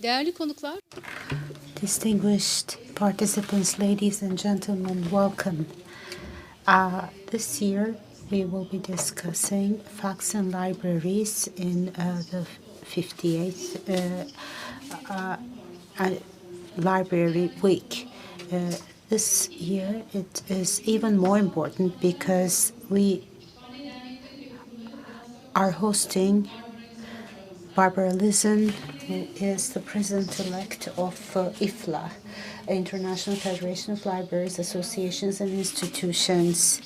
Değerli konuklar, Distinguished participants, ladies and gentlemen, welcome. This year we will be discussing facts and libraries in the 58th Library Week. This year it is even more important because we are hosting Barbara Lison, who is the president-elect of IFLA, International Federation of Libraries, Associations and Institutions.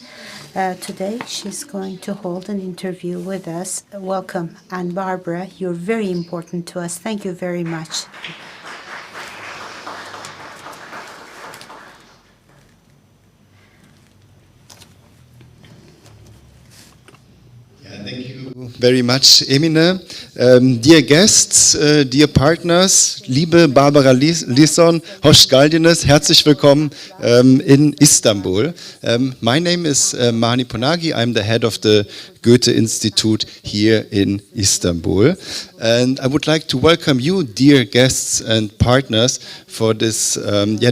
Today, she's going to hold an interview with us. Welcome. And Barbara, you're very important to us. Thank you very much. Thank you very much, Emine. Dear guests, dear partners, liebe Barbara Lison, Hoş geldiniz, herzlich willkommen in Istanbul. My name is Mani Ponagi. I'm the head of the Goethe-Institut here in Istanbul. And I would like to welcome you, dear guests and partners, for this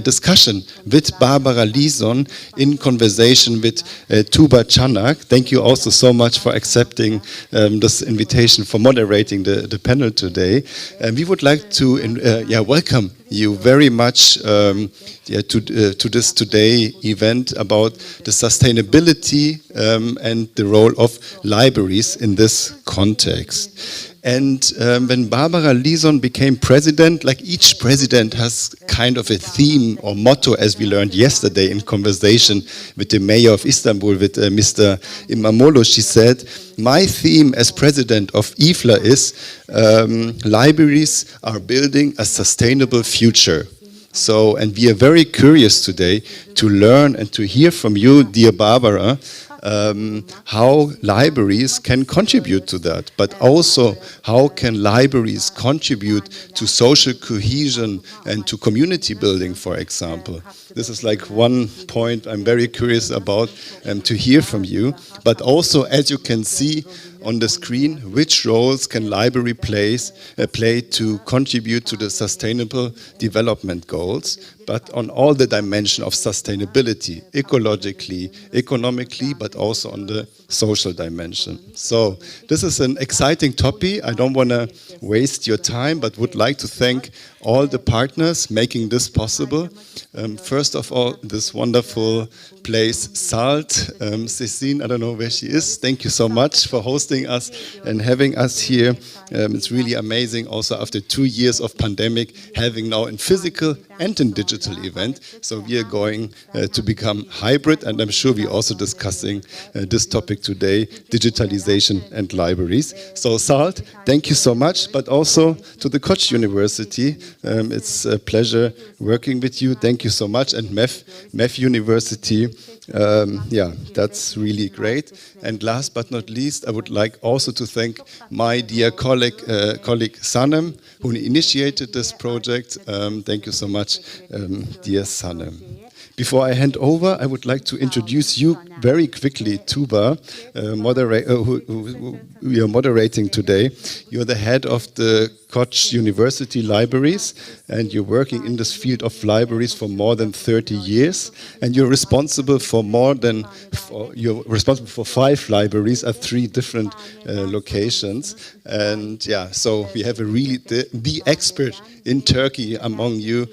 discussion with Barbara Lison in conversation with Tuba Çanak. Thank you also so much for accepting this invitation, for moderating the panel today. And we would like to welcome you very much to this today event about the sustainability and the role of libraries in this context. And when Barbara Lison became president, like each president has kind of a theme or motto, as we learned yesterday in conversation with the mayor of Istanbul, with Mr. Imamoglu. She said, my theme as president of IFLA is libraries are building a sustainable future. So, and we are very curious today to learn and to hear from you, dear Barbara, how libraries can contribute to that, but also how can libraries contribute to social cohesion and to community building, for example. This is like one point I'm very curious about to hear from you, but also, as you can see on the screen, which roles can library play to contribute to the sustainable development goals, but on all the dimension of sustainability, ecologically, economically, but also on the social dimension. So this is an exciting topic. I don't want to waste your time, but would like to thank all the partners making this possible. First of all, this wonderful place, SALT. Cécile, I don't know where she is. Thank you so much for hosting us and having us here. It's really amazing also after 2 years of pandemic, having now in physical and in digital event. So we are going to become hybrid, and I'm sure we're also discussing this topic today, digitalization and libraries. So SALT, thank you so much, but also to the Koç-University. It's a pleasure working with you. Thank you so much. And MEF University, that's really great. And last but not least, I would like also to thank my dear colleague Sanem, who initiated this project. Thank you so much, dear Sanem. Before I hand over, I would like to introduce you very quickly, Tuba, who we are moderating today. You're the head of the Koç-University Libraries, and you're working in this field of libraries for more than 30 years, and you're responsible for you're responsible for 5 libraries at 3 different locations. And so we have a really the expert in Turkey among you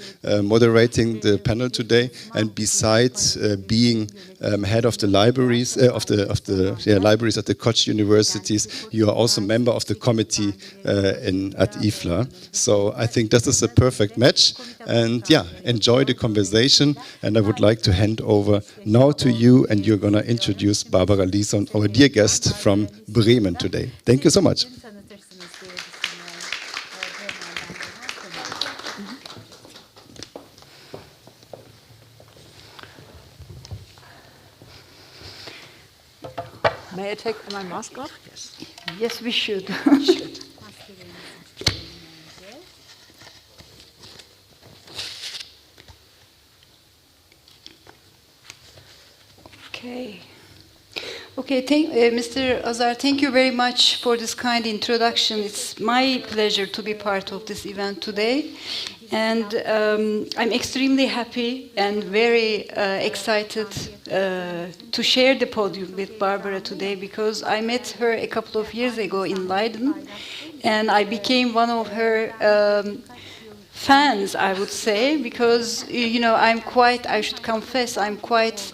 moderating the panel today. And besides being head of the libraries libraries at the Koç universities, you are also member of the committee at IFLA. So I think this is a perfect match. And enjoy the conversation. And I would like to hand over now to you, and you're going to introduce Barbara Lison, our dear guest from Bremen today. Thank you so much. May I take my mask off? Yes. Yes, we should. Okay, Mr. Azar, thank you very much for this kind introduction. It's my pleasure to be part of this event today. And I'm extremely happy and very excited to share the podium with Barbara today, because I met her a couple of years ago in Leiden, and I became one of her fans, I would say, because, you know, I should confess, I'm quite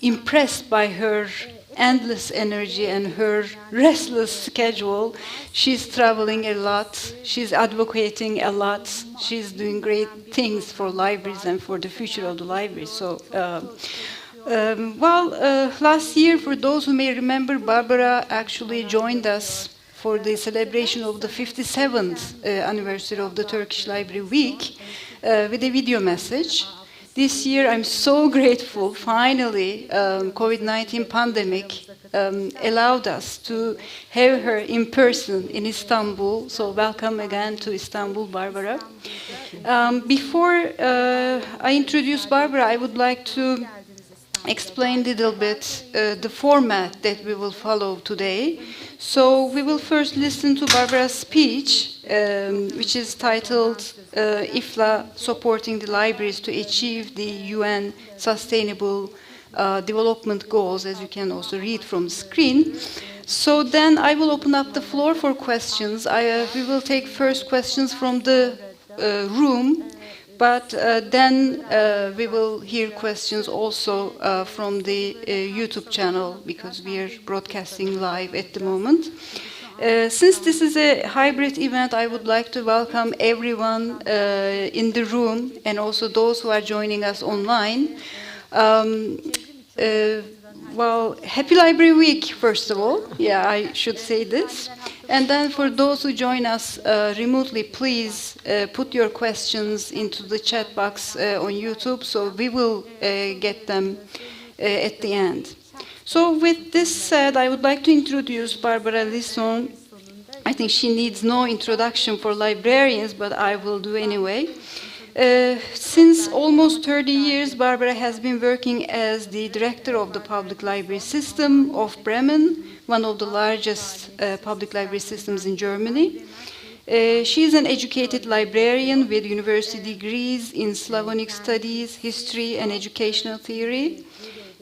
impressed by her endless energy and her restless schedule. She's traveling a lot, she's advocating a lot, she's doing great things for libraries and for the future of the library. So, last year, for those who may remember, Barbara actually joined us for the celebration of the 57th anniversary of the Turkish Library Week with a video message. This year, I'm so grateful, finally, COVID-19 pandemic allowed us to have her in person in Istanbul. So welcome again to Istanbul, Barbara. Before I introduce Barbara, I would like to explain a little bit the format that we will follow today. So we will first listen to Barbara's speech, which is titled IFLA Supporting the Libraries to Achieve the UN Sustainable Development Goals, as you can also read from the screen. So then I will open up the floor for questions. We will take first questions from the room, but then we will hear questions also from the YouTube channel, because we are broadcasting live at the moment. Since this is a hybrid event, I would like to welcome everyone in the room and also those who are joining us online. Happy Library Week, first of all. Yeah, I should say this. And then for those who join us remotely, please put your questions into the chat box on YouTube, so we will get them at the end. So with this said, I would like to introduce Barbara Lison. I think she needs no introduction for librarians, but I will do anyway. Since almost 30 years, Barbara has been working as the director of the public library system of Bremen, one of the largest public library systems in Germany. She is an educated librarian with university degrees in Slavonic studies, history, and educational theory.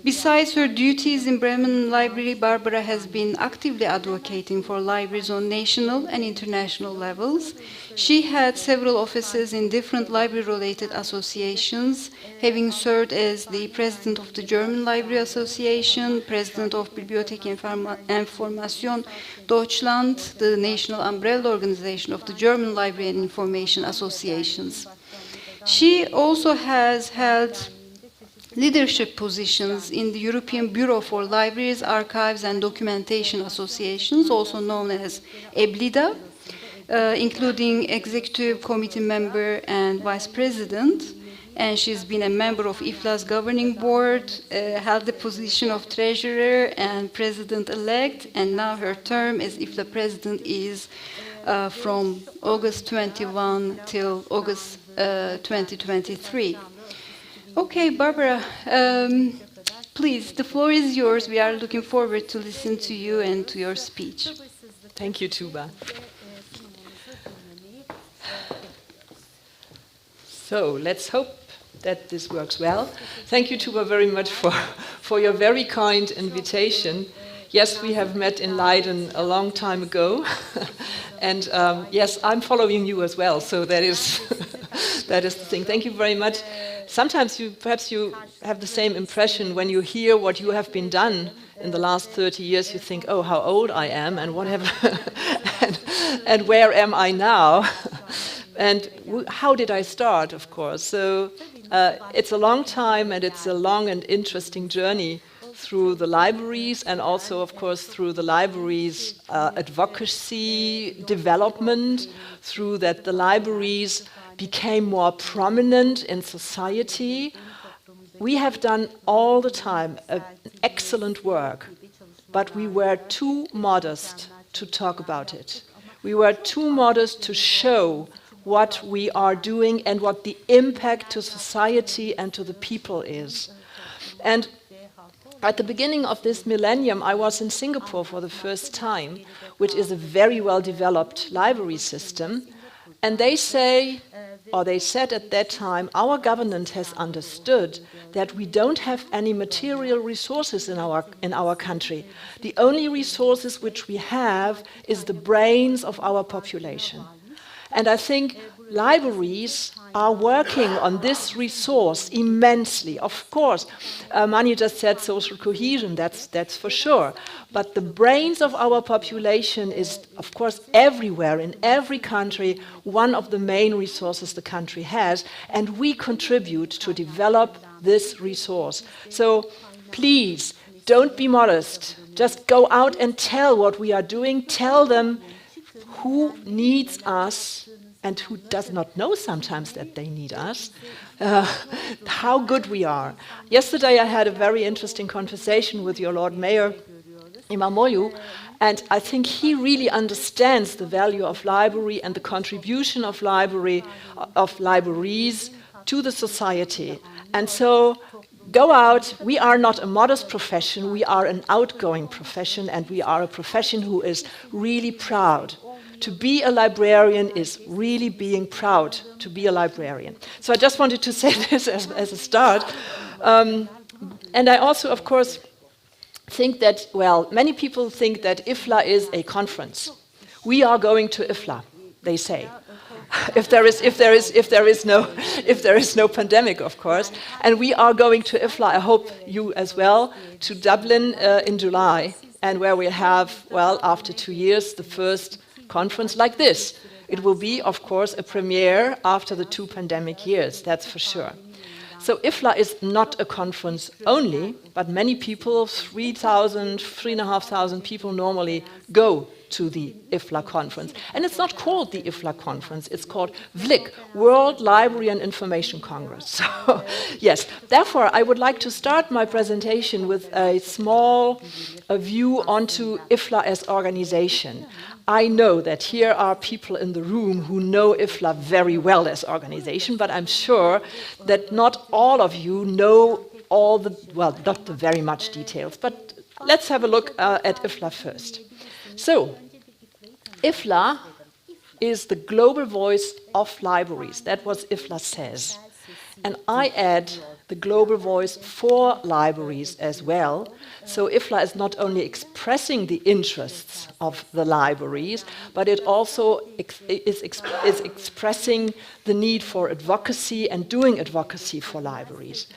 Besides her duties in Bremen Library, Barbara has been actively advocating for libraries on national and international levels. She had several offices in different library-related associations, having served as the president of the German Library Association, president of Bibliothekeninformation Deutschland, the national umbrella organization of the German Library and Information Associations. She also has held leadership positions in the European Bureau for Libraries, Archives and Documentation Associations, also known as EBLIDA, including executive committee member and vice president. And she's been a member of IFLA's governing board, held the position of treasurer and president-elect, and now her term as IFLA president is from August 21 till August 2023. Okay, Barbara, please, the floor is yours. We are looking forward to listen to you and to your speech. Thank you, Tuba. So let's hope that this works well. Thank you, Tuba, very much for your very kind invitation. Yes, we have met in Leiden a long time ago. And yes, I'm following you as well, so that is, that is the thing. Thank you very much. Sometimes perhaps you have the same impression when you hear what you have been done in the last 30 years. You think, oh, how old I am, and what have and where am I now? And how did I start, of course? So it's a long time, and it's a long and interesting journey through the libraries, and also, of course, through the libraries' advocacy development, through that the libraries became more prominent in society. We have done all the time excellent work, but we were too modest to talk about it. We were too modest to show what we are doing and what the impact to society and to the people is. And At the beginning of this millennium, I was in Singapore for the first time, which is a very well-developed library system. And they say, or they said at that time, our government has understood that we don't have any material resources in our country. The only resources which we have is the brains of our population. And I think libraries are working on this resource immensely. Of course, Mani just said social cohesion, that's for sure. But the brains of our population is, of course, everywhere, in every country, one of the main resources the country has, and we contribute to develop this resource. So please, don't be modest. Just go out and tell what we are doing. Tell them who needs us and who does not know sometimes that they need us, how good we are. Yesterday I had a very interesting conversation with your Lord Mayor, Imamoglu, and I think he really understands the value of library and the contribution of libraries to the society. And so go out. We are not a modest profession, we are an outgoing profession, and we are a profession who is really proud. To be a librarian is really being proud to be a librarian. So I just wanted to say this as a start. And I also, of course, think that, well, many people think that IFLA is a conference. We are going to IFLA, they say. If there is no pandemic, of course. And we are going to IFLA, I hope you as well, to Dublin in July, and where we have, well, after 2 years, the first conference like this. It will be, of course, a premiere after the 2 pandemic years, that's for sure. So IFLA is not a conference only, but many people, 3,000, 3,500 people normally go to the IFLA conference. And it's not called the IFLA conference, it's called WLIC, World Library and Information Congress. So, yes, therefore I would like to start my presentation with a small view onto IFLA as organization. I know that here are people in the room who know IFLA very well as organization, but I'm sure that not all of you know all the, well, not the very much details, but let's have a look at IFLA first. So, IFLA is the global voice of libraries. That's what IFLA says. And I add the global voice for libraries as well. So IFLA is not only expressing the interests of the libraries, but it also is expressing the need for advocacy and doing advocacy for libraries.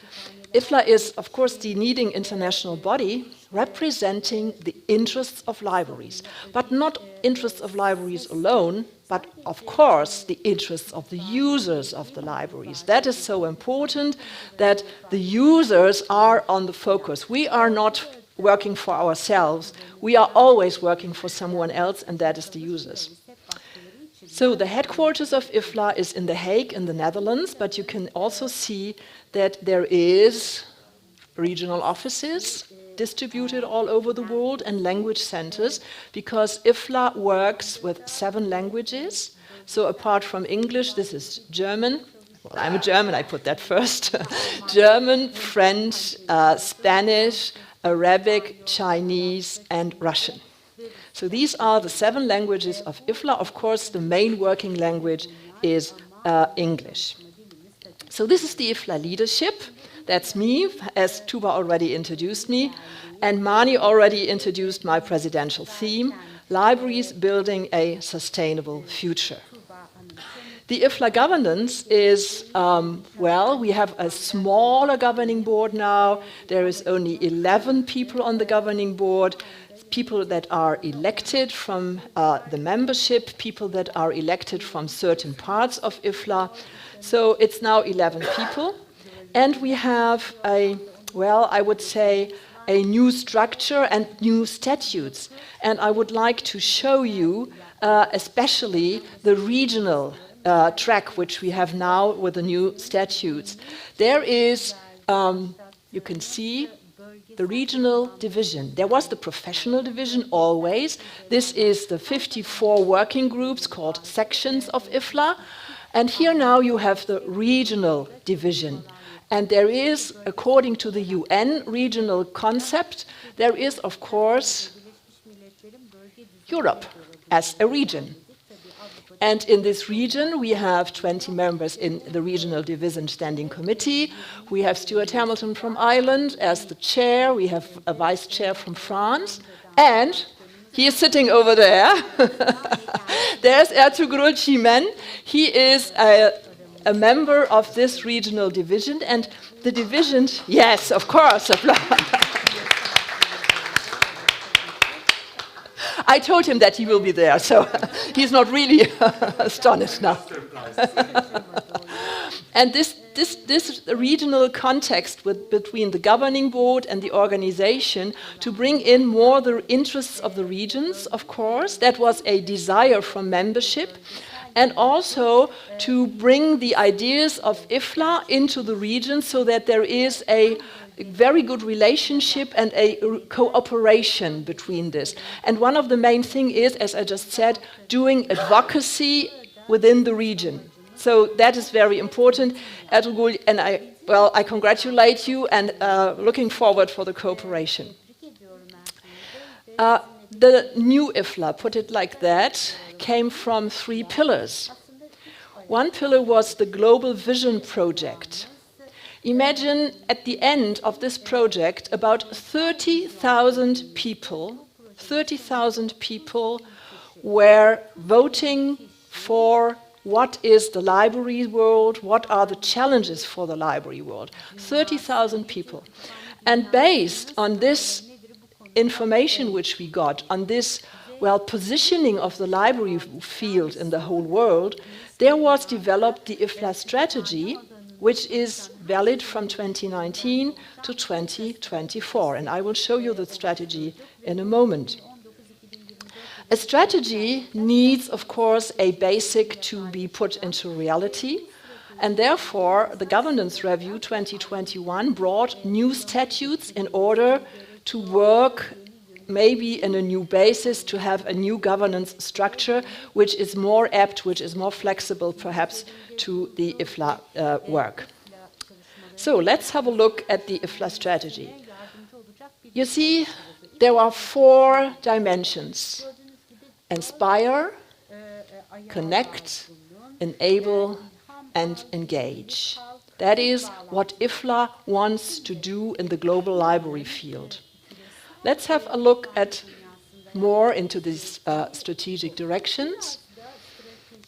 IFLA is, of course, the leading international body representing the interests of libraries, but not interests of libraries alone, but of course the interests of the users of the libraries. That is so important, that the users are on the focus. We are not working for ourselves, we are always working for someone else, and that is the users. So the headquarters of IFLA is in The Hague in the Netherlands, but you can also see that there is regional offices distributed all over the world and language centers, because IFLA works with 7 languages. So apart from English, this is German. Well, I'm a German, I put that first. German, French, Spanish, Arabic, Chinese, and Russian. So these are the 7 languages of IFLA. Of course, the main working language is English. So this is the IFLA leadership. That's me, as Tuba already introduced me, and Mani already introduced my presidential theme, Libraries Building a Sustainable Future. The IFLA governance is, well, we have a smaller governing board now. There is only 11 people on the governing board, people that are elected from the membership, people that are elected from certain parts of IFLA. So it's now 11 people. And we have a, well, I would say, a new structure and new statutes. And I would like to show you especially the regional track which we have now with the new statutes. There is, you can see, the regional division. There was the professional division always. This is the 54 working groups called sections of IFLA. And here now you have the regional division. And there is, according to the UN regional concept, there is, of course, Europe as a region. And in this region, we have 20 members in the Regional Division Standing Committee. We have Stuart Hamilton from Ireland as the chair. We have a vice chair from France. And he is sitting over there. There's Ertuğrul Çimen. He is a member of this regional division. And the division, yes, of course, I told him that he will be there, so he's not really astonished now. And this regional context between the governing board and the organization to bring in more the interests of the regions, of course, that was a desire from membership, and also to bring the ideas of IFLA into the region so that there is a very good relationship and a cooperation between this. And one of the main things is, as I just said, doing advocacy within the region. So that is very important. Ertuğrul, and I congratulate you and looking forward for the cooperation. The new IFLA, put it like that, came from 3 pillars. One pillar was the Global Vision Project. Imagine at the end of this project about 30,000 people were voting for what is the library world, what are the challenges for the library world. 30,000 people. And based on this information which we got, on this positioning of the library field in the whole world, there was developed the IFLA strategy, which is valid from 2019 to 2024. And I will show you the strategy in a moment. A strategy needs, of course, a basic to be put into reality. And therefore, the Governance Review 2021 brought new statutes in order to work maybe in a new basis, to have a new governance structure, which is more apt, which is more flexible, perhaps, to the IFLA work. So let's have a look at the IFLA strategy. You see, there are 4 dimensions: inspire, connect, enable, and engage. That is what IFLA wants to do in the global library field. Let's have a look at more into these strategic directions.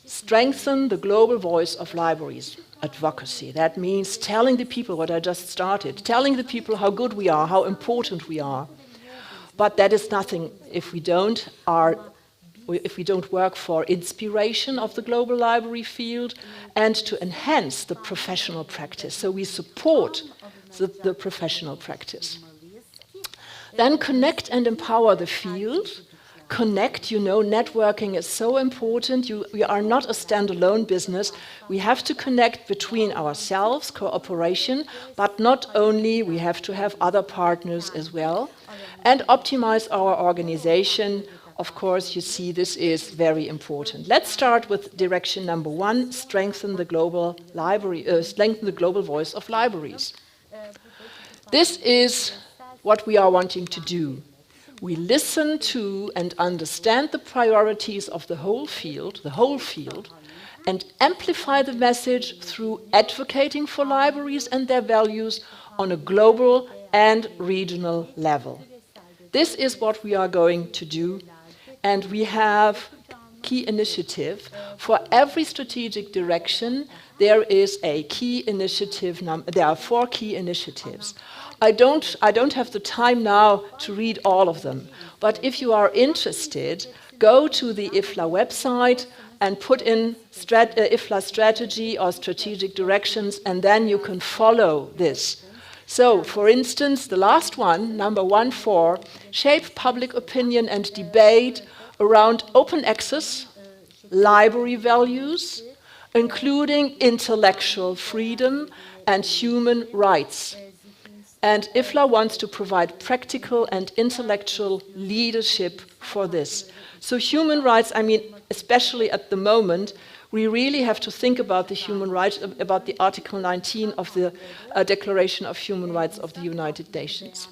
Strengthen the global voice of libraries. Advocacy. That means telling the people what I just started, telling the people how good we are, how important we are. But that is nothing if we don't work for inspiration of the global library field and to enhance the professional practice. So we support the professional practice. Then connect and empower the field. Connect, networking is so important. We are not a standalone business. We have to connect between ourselves, cooperation, but not only, we have to have other partners as well. And optimize our organization. Of course, you see this is very important. Let's start with direction number 1, strengthen the global voice of libraries. This is what we are wanting to do. We listen to and understand the priorities of the whole field, and amplify the message through advocating for libraries and their values on a global and regional level. This is what we are going to do, and we have key initiative. For every strategic direction, there is a key initiative. There are 4 key initiatives. I don't have the time now to read all of them, but if you are interested, go to the IFLA website and put in IFLA strategy or strategic directions, and then you can follow this. So, for instance, the last one, number 1.4, shape public opinion and debate around open access, library values, including intellectual freedom and human rights. And IFLA wants to provide practical and intellectual leadership for this. So human rights, especially at the moment, we really have to think about the human rights, about the Article 19 of the Declaration of Human Rights of the United Nations.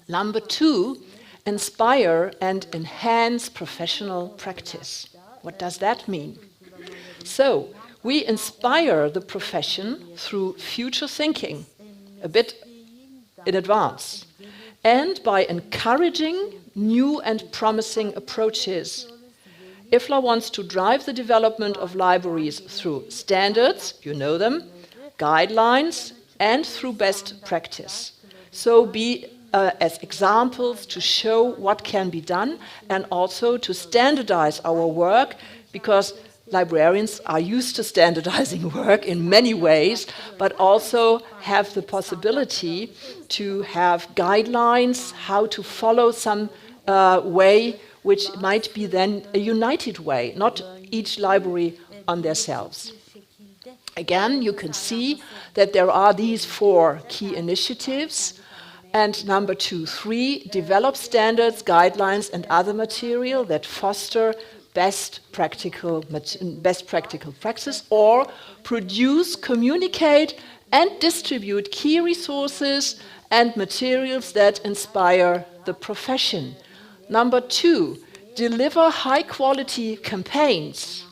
Number 2, inspire and enhance professional practice. What does that mean? So, we inspire the profession through future thinking, a bit in advance, and by encouraging new and promising approaches. IFLA wants to drive the development of libraries through standards, you know them, guidelines, and through best practice. So be as examples to show what can be done and also to standardize our work, because librarians are used to standardizing work in many ways, but also have the possibility to have guidelines, how to follow some way which might be then a united way, not each library on themselves. Again, you can see that there are these 4 key initiatives. And number 2, 3, develop standards, guidelines, and other material that foster best practical practice, or produce, communicate, and distribute key resources and materials that inspire the profession. Number 2, deliver high-quality campaigns,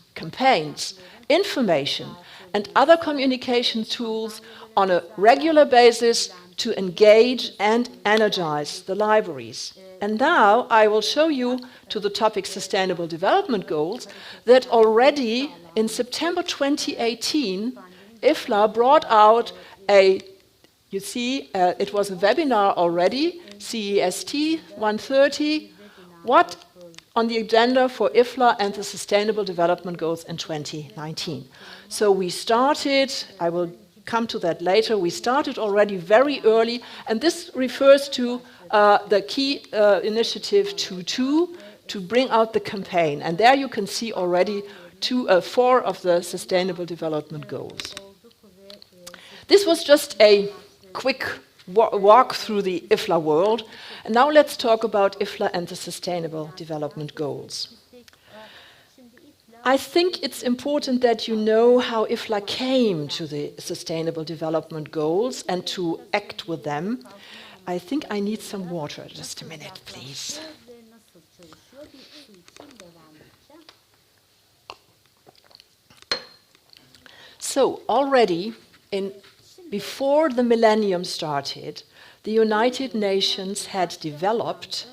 information, and other communication tools on a regular basis to engage and energize the libraries. And now I will show you to the topic Sustainable Development Goals that already in September 2018, IFLA brought out it was a webinar already, CEST 130, what on the agenda for IFLA and the Sustainable Development Goals in 2019. So we started, I will come to that later, we started already very early, and this refers to the key initiative 2.2 to bring out the campaign. And there you can see already 4 of the Sustainable Development Goals. This was just a quick walk through the IFLA world. And now let's talk about IFLA and the Sustainable Development Goals. I think it's important that you know how IFLA came to the Sustainable Development Goals and to act with them. I think I need some water. Just a minute, please. So already before the millennium started, the United Nations had developed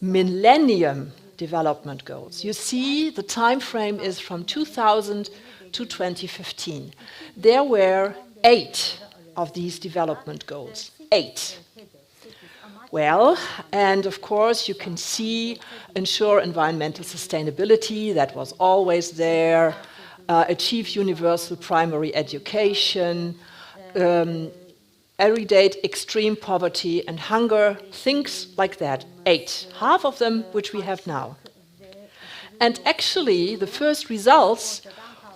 Millennium Development Goals. You see, the time frame is from 2000 to 2015. There were 8 of these development goals. 8. Well, and of course you can see ensure environmental sustainability, that was always there, achieve universal primary education, eradicate extreme poverty and hunger, things like that. 8. Half of them which we have now. And actually the first results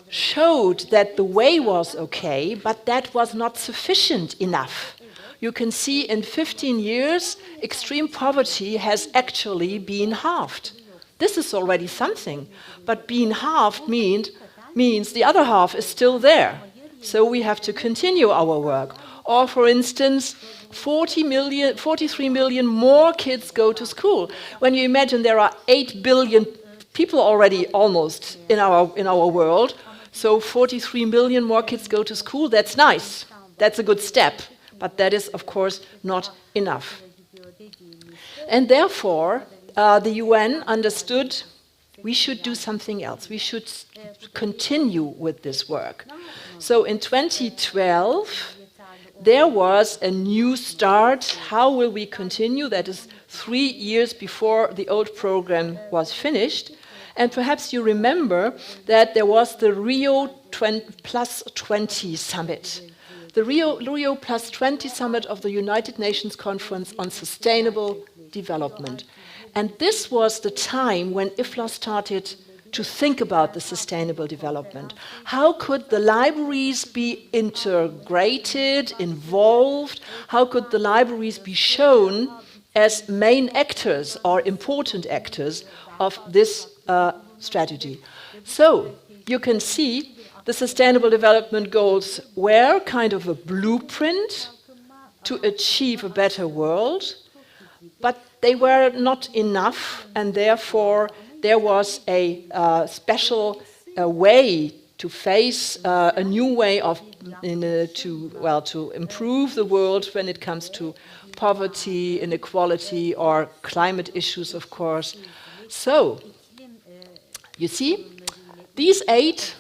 showed that the way was okay, but that was not sufficient enough. You can see in 15 years, extreme poverty has actually been halved. This is already something, but being halved means the other half is still there. So we have to continue our work. Or, for instance, 43 million more kids go to school. When you imagine there are 8 billion people already almost in our world, so 43 million more kids go to school, that's nice. That's a good step. But that is, of course, not enough. And therefore, the UN understood we should do something else. We should continue with this work. So in 2012, there was a new start. How will we continue? That is 3 years before the old program was finished. And perhaps you remember that there was the Rio Plus 20 summit. The Rio Plus 20 summit of the United Nations Conference on Sustainable Development. And this was the time when IFLA started to think about the sustainable development. How could the libraries be integrated, involved? How could the libraries be shown as main actors or important actors of this strategy? So you can see the Sustainable Development Goals were kind of a blueprint to achieve a better world, but they were not enough, and therefore there was a special way to face a new way of to improve the world when it comes to poverty, inequality, or climate issues, of course. So, you see, these eight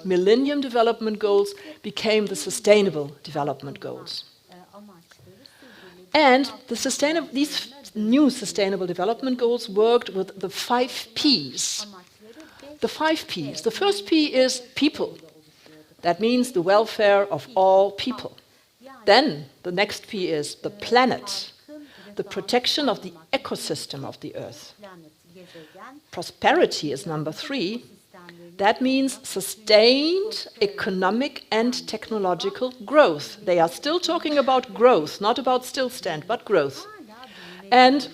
Millennium Development Goals became the Sustainable Development Goals. And these new Sustainable Development Goals worked with the 5 Ps. The 5 Ps. The first P is people. That means the welfare of all people. Then the next P is the planet, the protection of the ecosystem of the earth. Prosperity is number 3. That means sustained economic and technological growth. They are still talking about growth, not about still stand, but growth. And,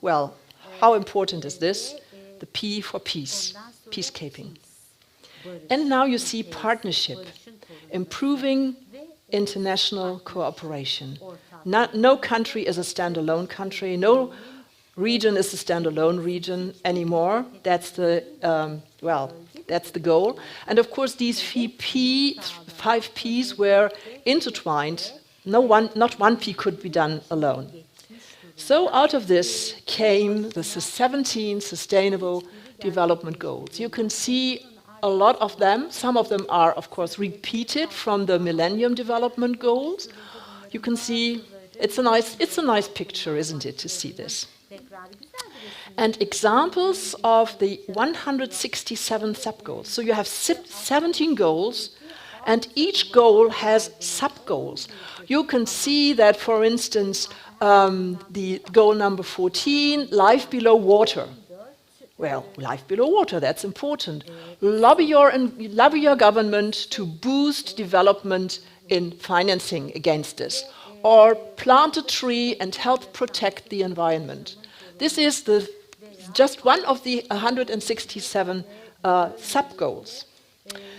well, how important is this? The P for peace, peacekeeping. And now you see partnership, improving international cooperation. No country is a standalone country, no region is a standalone region anymore. That's the that's the goal. And of course, these 5 Ps were intertwined. Not one P could be done alone. So out of this came the 17 Sustainable Development Goals. You can see a lot of them. Some of them are, of course, repeated from the Millennium Development Goals. You can see it's a nice picture, isn't it, to see this? And examples of the 167 sub-goals. So you have 17 goals, and each goal has sub-goals. You can see that, for instance, the goal number 14, life below water. Well, life below water, that's important. Lobby your government to boost development in financing against this. Or plant a tree and help protect the environment. This is just one of the 167 sub-goals.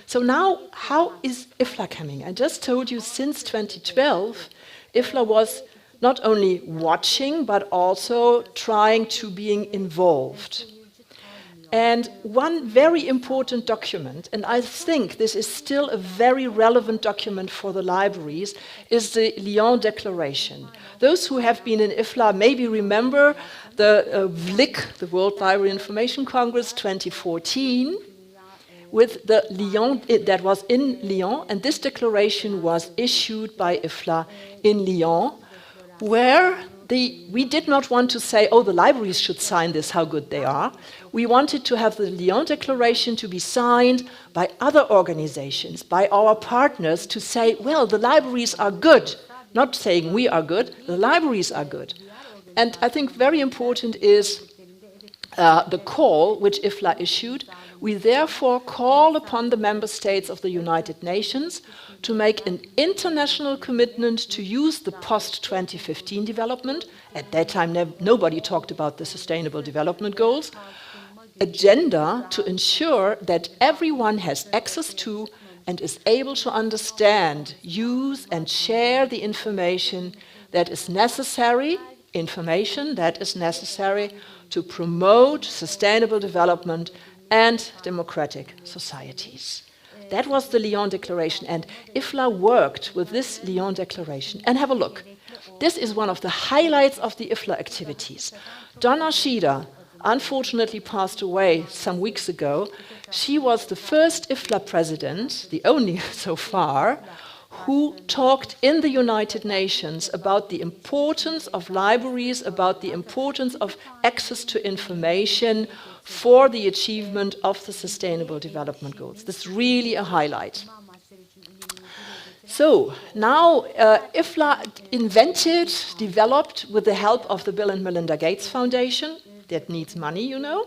So now, how is IFLA coming? I just told you since 2012, IFLA was not only watching, but also trying to being involved. And one very important document, and I think this is still a very relevant document for the libraries, is the Lyon Declaration. Those who have been in IFLA maybe remember the WLIC, the World Library Information Congress 2014, with the Lyon, that was in Lyon, and this declaration was issued by IFLA in Lyon, where we did not want to say, oh, the libraries should sign this, how good they are. We wanted to have the Lyon Declaration to be signed by other organizations, by our partners, to say, well, the libraries are good. Not saying we are good, the libraries are good. And I think very important is the call which IFLA issued. We therefore call upon the member states of the United Nations to make an international commitment to use the post-2015 development, at that time nobody talked about the Sustainable Development Goals, agenda to ensure that everyone has access to and is able to understand, use and share the information that is necessary to promote sustainable development and democratic societies. That was the Lyon Declaration, and IFLA worked with this Lyon Declaration. And have a look. This is one of the highlights of the IFLA activities. Donna Shida unfortunately passed away some weeks ago. She was the first IFLA president, the only so far, who talked in the United Nations about the importance of libraries, about the importance of access to information for the achievement of the Sustainable Development Goals. This is really a highlight. So now IFLA developed with the help of the Bill and Melinda Gates Foundation, that needs money, you know,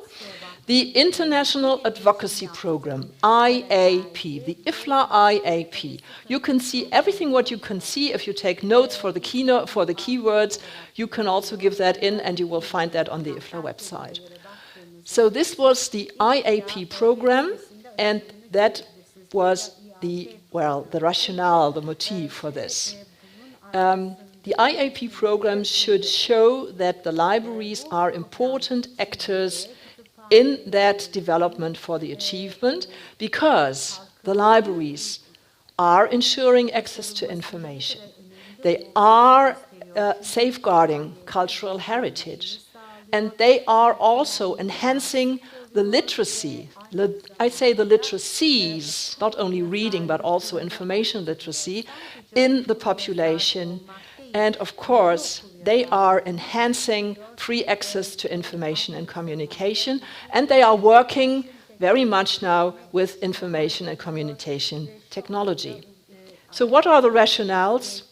the International Advocacy Program, IAP, the IFLA IAP. You can see everything what you can see if you take notes for the keywords. You can also give that in and you will find that on the IFLA website. So this was the IAP program, and that was the rationale, the motive for this. The IAP program should show that the libraries are important actors in that development for the achievement, because the libraries are ensuring access to information. They are safeguarding cultural heritage, and they are also enhancing the literacy. I say the literacies, not only reading but also information literacy in the population. And of course, they are enhancing free access to information and communication, and they are working very much now with information and communication technology. So what are the rationales?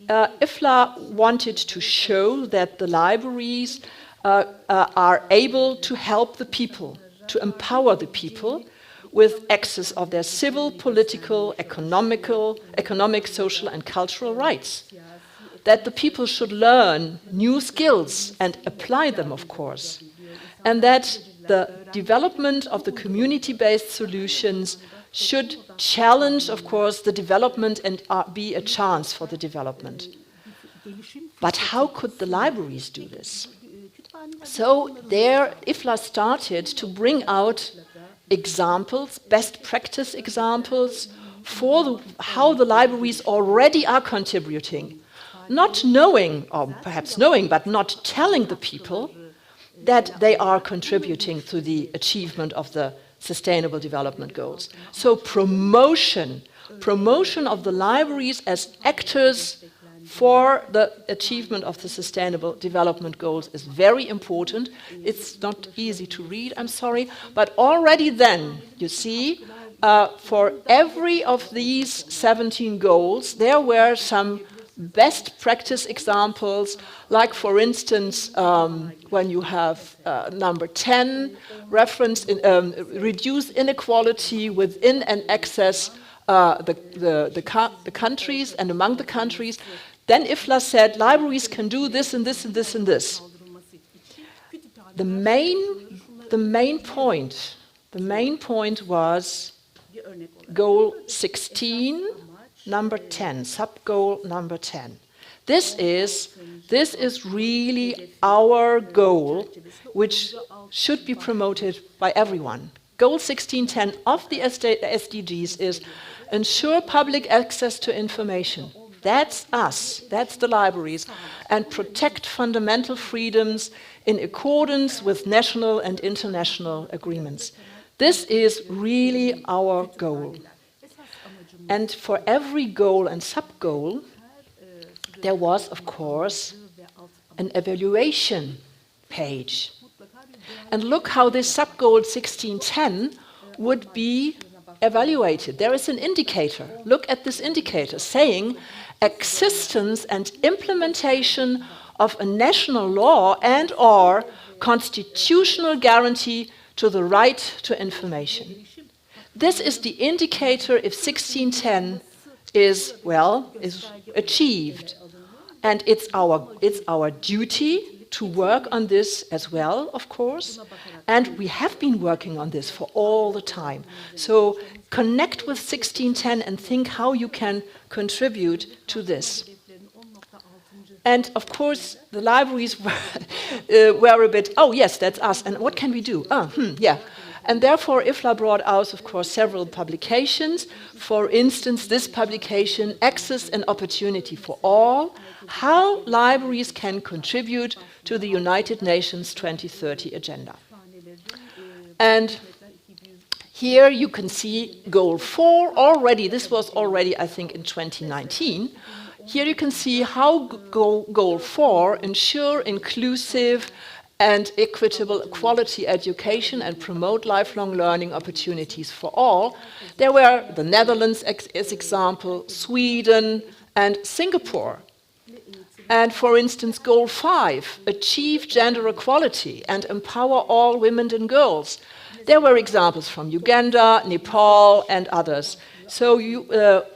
IFLA wanted to show that the libraries are able to help the people, to empower the people with access of their civil, political, economic, social and cultural rights. That the people should learn new skills and apply them, of course. And that the development of the community-based solutions should challenge, of course, the development and be a chance for the development. But how could the libraries do this? So there, IFLA started to bring out examples, best practice examples, for how the libraries already are contributing. Not knowing, or perhaps knowing, but not telling the people that they are contributing to the achievement of the Sustainable Development Goals. So promotion of the libraries as actors for the achievement of the Sustainable Development Goals is very important. It's not easy to read, I'm sorry, but already then, you see, for every of these 17 goals, there were some best practice examples, like for instance, when you have number 10, reference in, reduce inequality within and access the countries and among the countries, then IFLA said libraries can do this and this and this and this. The main point was goal 16, number 10, sub-goal number 10. This is really our goal, which should be promoted by everyone. Goal 1610 of the SDGs is ensure public access to information. That's us, that's the libraries, and protect fundamental freedoms in accordance with national and international agreements. This is really our goal. And for every goal and sub-goal, there was, of course, an evaluation page. And look how this sub-goal 1610 would be evaluated. There is an indicator. Look at this indicator saying existence and implementation of a national law and or constitutional guarantee to the right to information. This is the indicator if 1610 is achieved. And it's our duty to work on this as well, of course. And we have been working on this for all the time. So connect with 1610 and think how you can contribute to this. And of course, the libraries were a bit, oh yes, that's us, and what can we do? Yeah. And therefore, IFLA brought out, of course, several publications. For instance, this publication, Access and Opportunity for All, How Libraries Can Contribute to the United Nations 2030 Agenda. And here you can see Goal 4 already. This was already, I think, in 2019. Here you can see how Goal 4 ensure inclusive and equitable quality education and promote lifelong learning opportunities for all. There were the Netherlands as example, Sweden and Singapore. And for instance, Goal 5, achieve gender equality and empower all women and girls. There were examples from Uganda, Nepal and others. So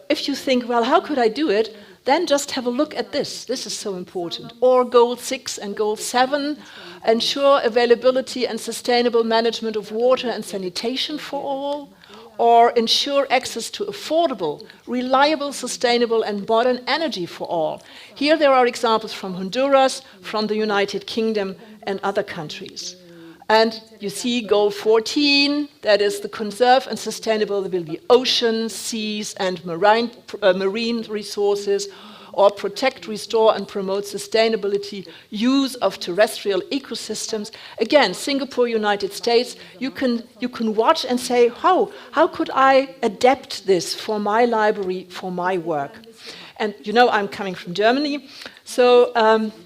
if you think, well, how could I do it? then just have a look at this. This is so important. Or Goal 6 and Goal 7, ensure availability and sustainable management of water and sanitation for all, or ensure access to affordable, reliable, sustainable and modern energy for all. Here there are examples from Honduras, from the United Kingdom and other countries. And you see Goal 14, that is the conserve and sustainable the oceans, seas and marine resources, or protect, restore and promote sustainability, use of terrestrial ecosystems. Again, Singapore, United States, you can watch and say, how could I adapt this for my library, for my work? And you know I'm coming from Germany, so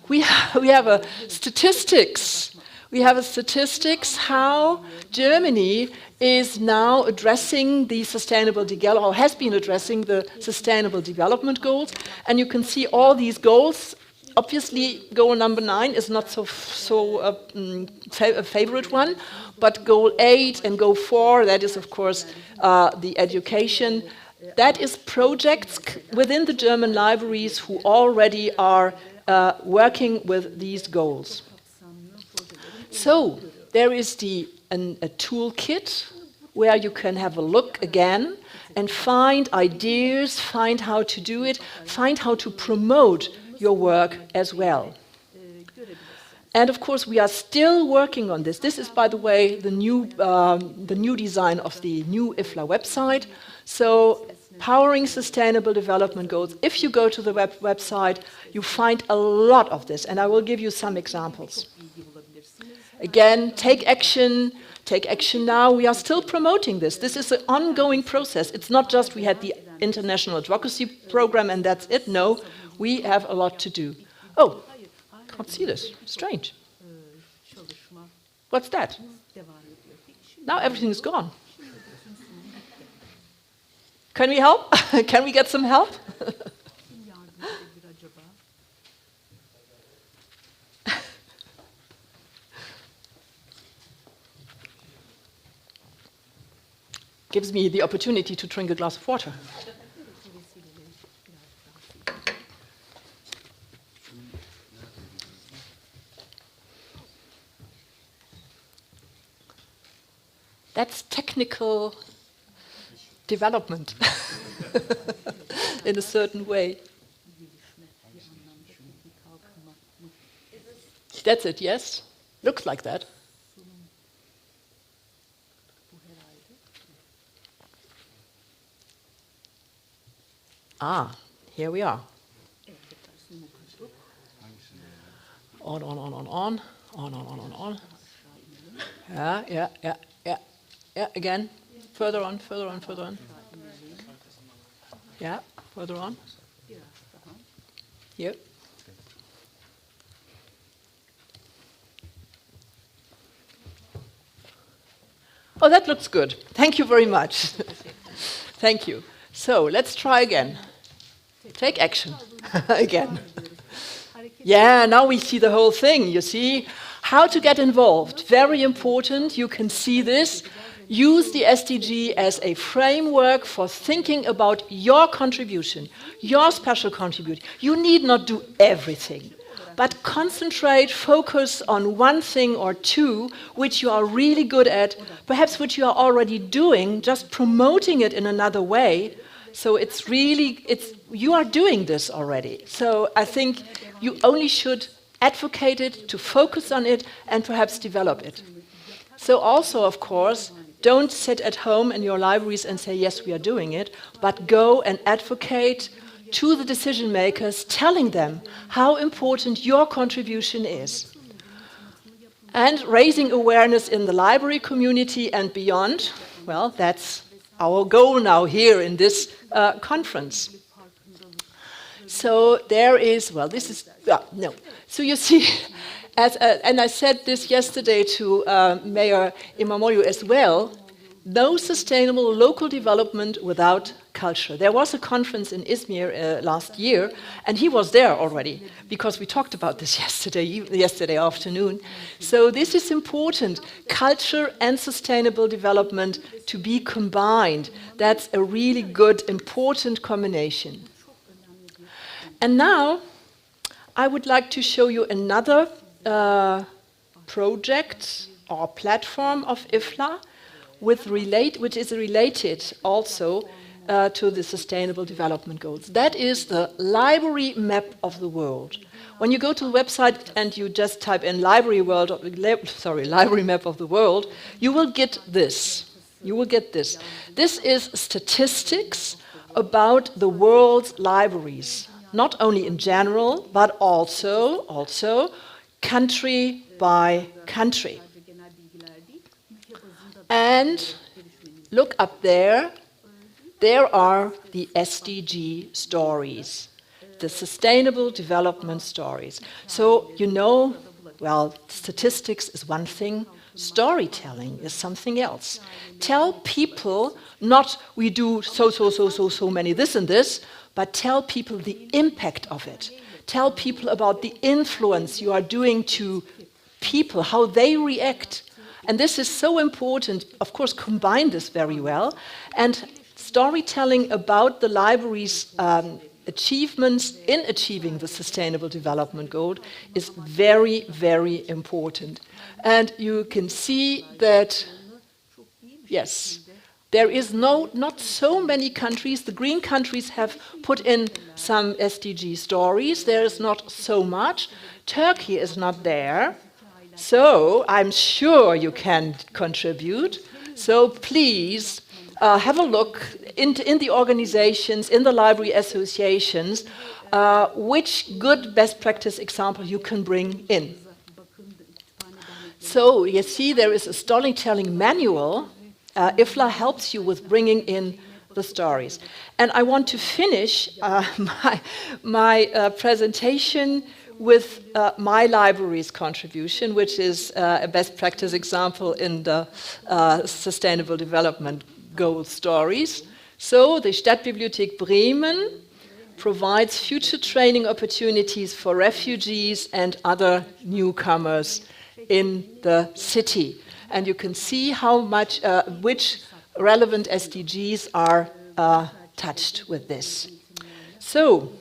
we have a statistics. We have a statistics how Germany is now addressing the sustainable development, or has been addressing the sustainable development goals. And you can see all these goals. Obviously, goal number 9 is not a favorite one, but goal 8 and goal 4, that is, of course, the education. That is projects within the German libraries who already are working with these goals. So there is a toolkit where you can have a look again and find ideas, find how to do it, find how to promote your work as well. And of course, we are still working on this. This is, by the way, the new design of the new IFLA website. So, powering sustainable development goals. If you go to the website, you find a lot of this, and I will give you some examples. Again, take action now. We are still promoting this. This is an ongoing process. It's not just we had the International Advocacy program and that's it. No, we have a lot to do. Oh, can't see this. Strange. What's that? Now everything is gone. Can we help? Can we get some help? Gives me the opportunity to drink a glass of water. That's technical development in a certain way. That's it, yes? Looks like that. Ah, here we are. On. Yeah, again. Further on. Yeah, further on. Here. Oh, that looks good. Thank you very much. Thank you. So, let's try again. Take action. Again. Yeah, now we see the whole thing, you see. How to get involved. Very important. You can see this. Use the SDG as a framework for thinking about your contribution, your special contribution. You need not do everything, but concentrate, focus on one thing or two which you are really good at, perhaps which you are already doing, just promoting it in another way. So you are doing this already. So I think you only should advocate it, to focus on it, and perhaps develop it. So also, of course, don't sit at home in your libraries and say, yes, we are doing it, but go and advocate to the decision makers, telling them how important your contribution is. And raising awareness in the library community and beyond, well, that's our goal now here in this conference. So there is, well, this is, no. So you see, and I said this yesterday to Mayor Imamoglu as well, no sustainable local development without culture. There was a conference in Izmir last year, and he was there already, because we talked about this yesterday afternoon. So this is important, culture and sustainable development to be combined. That's a really good, important combination. And now I would like to show you another project or platform of IFLA which is related also to the Sustainable Development Goals. That is the library map of the world. When you go to the website and you just type in library map of the world, you will get this. You will get this. This is statistics about the world's libraries, not only in general, but also country by country. And look up there. There are the SDG stories, the Sustainable Development Stories. So, you know, well, statistics is one thing, storytelling is something else. Tell people, not we do so many this and this, but tell people the impact of it. Tell people about the influence you are doing to people, how they react. And this is so important, of course, combine this very well. And storytelling about the library's achievements in achieving the Sustainable Development Goal is very, very important. And you can see that, yes, there is not so many countries. The green countries have put in some SDG stories. There is not so much. Turkey is not there. So I'm sure you can contribute. So please have a look in the organizations, in the library associations, which good best practice example you can bring in. So you see there is a storytelling manual. IFLA helps you with bringing in the stories. And I want to finish my presentation with my library's contribution, which is a best practice example in the Sustainable Development Goal stories. So the Stadtbibliothek Bremen provides future training opportunities for refugees and other newcomers in the city. And you can see how much, which relevant SDGs are touched with this. So,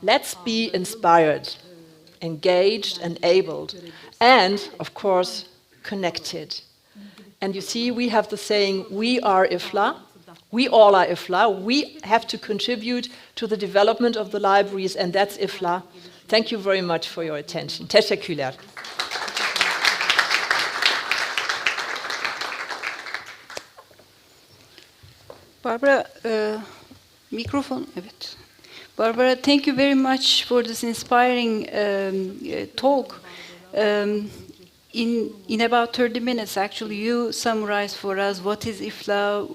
let's be inspired, engaged, enabled, and, of course, connected. And you see, we have the saying, we are IFLA, we all are IFLA, we have to contribute to the development of the libraries, and that's IFLA. Thank you very much for your attention. Teşekkürler. Barbara, microphone, evet. Barbara, thank you very much for this inspiring talk. In about 30 minutes, actually, you summarize for us what is IFLA,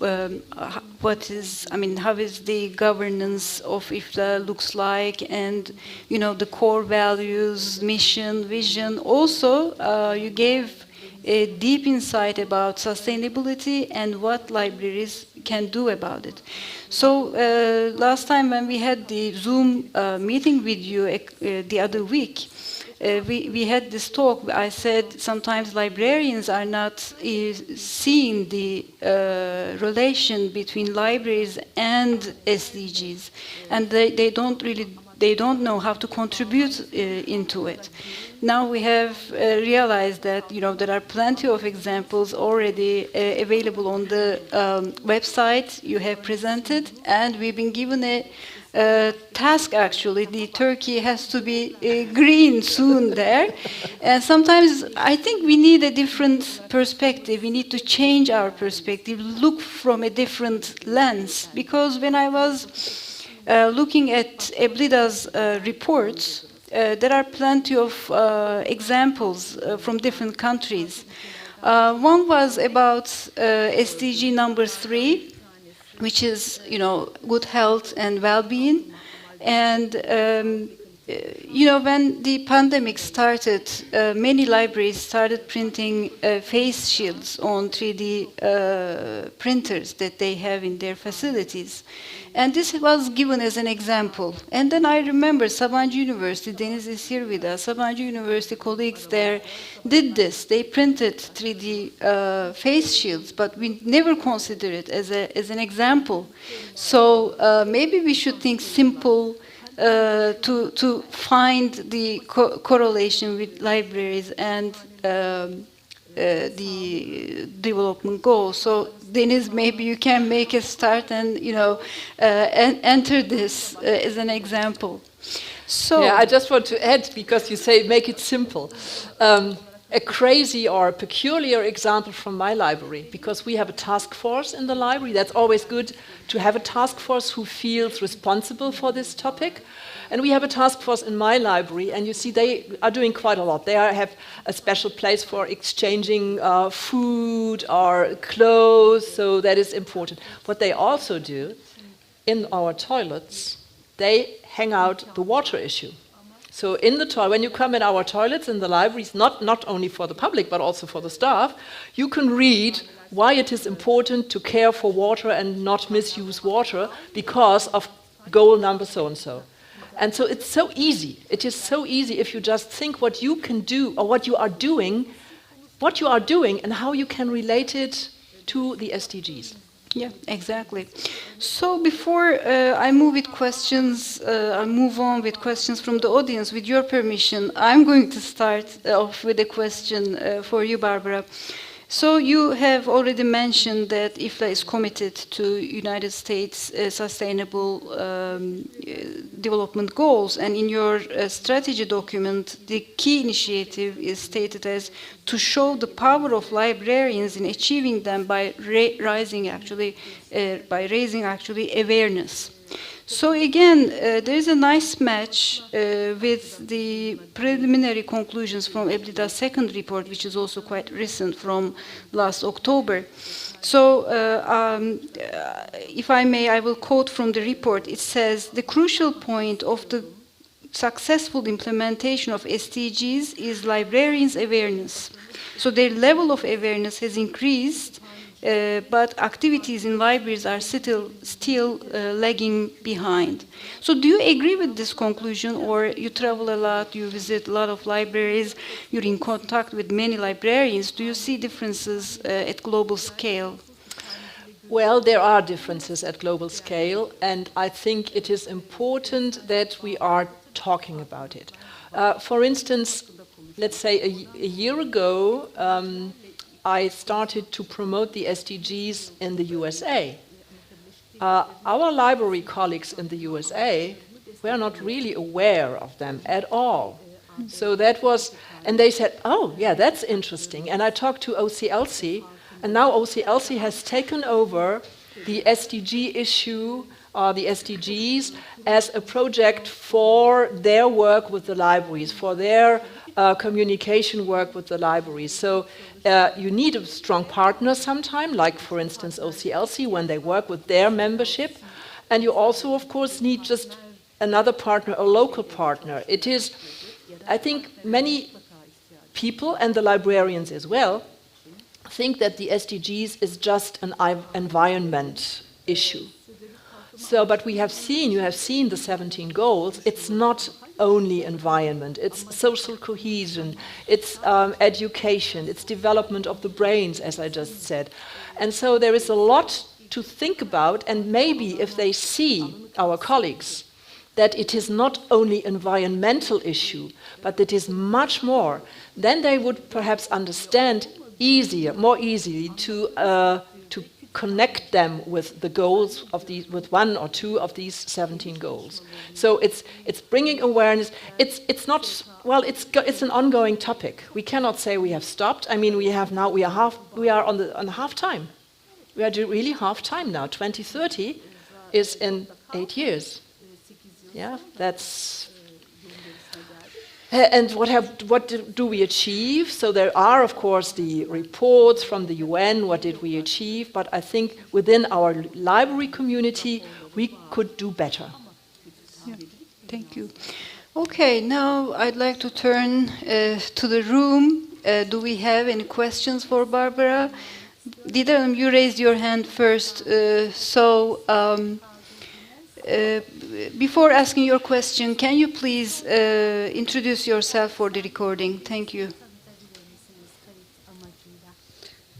how is the governance of IFLA looks like, and the core values, mission, vision. Also, you gave a deep insight about sustainability and what libraries can do about it. So last time when we had the Zoom meeting with you the other week, we had this talk. I said sometimes librarians are not seeing the relation between libraries and SDGs, and they don't know how to contribute into it. Now we have realized that there are plenty of examples already available on the website you have presented, and we've been given a task actually. The Turkey has to be green soon there, and sometimes I think we need a different perspective. We need to change our perspective, look from a different lens. Because when I was looking at EBLIDA's reports, there are plenty of examples from different countries. One was about SDG number 3, which is, good health and well-being. And, when the pandemic started, many libraries started printing face shields on 3D printers that they have in their facilities. And this was given as an example. And then I remember Sabancı University, Deniz is here with us, Sabancı University colleagues there did this. They printed 3D face shields, but we never consider it as an example. So maybe we should think simple, to find the correlation with libraries and the development goals. So Deniz, maybe you can make a start and enter this as an example. So yeah, I just want to add, because you say make it simple. A crazy or a peculiar example from my library, because we have a task force in the library. That's always good to have a task force who feels responsible for this topic. And we have a task force in my library, and you see they are doing quite a lot. They have a special place for exchanging food or clothes, so that is important. What they also do in our toilets, they hang out the water issue. So in the when you come in our toilets in the libraries, not only for the public but also for the staff, you can read why it is important to care for water and not misuse water because of goal number so-and-so. And so it's so easy. It is so easy if you just think what you can do or what you are doing and how you can relate it to the SDGs. Yeah, exactly. So before I move on with questions from the audience, with your permission, I'm going to start off with a question for you, Barbara. So you have already mentioned that IFLA is committed to United States Sustainable Development Goals, and in your strategy document, the key initiative is stated as to show the power of librarians in achieving them by raising awareness. So again, there is a nice match with the preliminary conclusions from EBLIDA's second report, which is also quite recent, from last October. So if I may, I will quote from the report. It says, "The crucial point of the successful implementation of SDGs is librarians' awareness. So their level of awareness has increased, but activities in libraries are still lagging behind." So do you agree with this conclusion, or you travel a lot, you visit a lot of libraries, you're in contact with many librarians, do you see differences at global scale? Well, there are differences at global scale, and I think it is important that we are talking about it. For instance, let's say a year ago, I started to promote the SDGs in the USA. Our library colleagues in the USA were not really aware of them at all. So that was, and they said, "Oh, yeah, that's interesting." And I talked to OCLC, and now OCLC has taken over the SDG issue, the SDGs, as a project for their work with the libraries, for their communication work with the libraries. So you need a strong partner sometime, like for instance OCLC, when they work with their membership. And you also, of course, need just another partner, a local partner. It is, I think, many people, and the librarians as well, think that the SDGs is just an environment issue. So, but you have seen the 17 goals. It's not only environment, it's social cohesion, it's education, it's development of the brains, as I just said. And so there is a lot to think about, and maybe if they see, our colleagues, that it is not only environmental issue, but that it is much more, then they would perhaps understand more easily to connect them with the goals of with one or two of these 17 goals. So it's bringing awareness. It's not, well, it's an ongoing topic. We cannot say we have stopped. I mean, we are on half time. We are really half time now. 2030 is in 8 years. Yeah, that's. And what do we achieve? So there are, of course, the reports from the UN, what did we achieve? But I think within our library community, we could do better. Yeah, thank you. Okay, now I'd like to turn to the room. Do we have any questions for Barbara? Didem, you raised your hand first. Before asking your question, can you please introduce yourself for the recording? Thank you.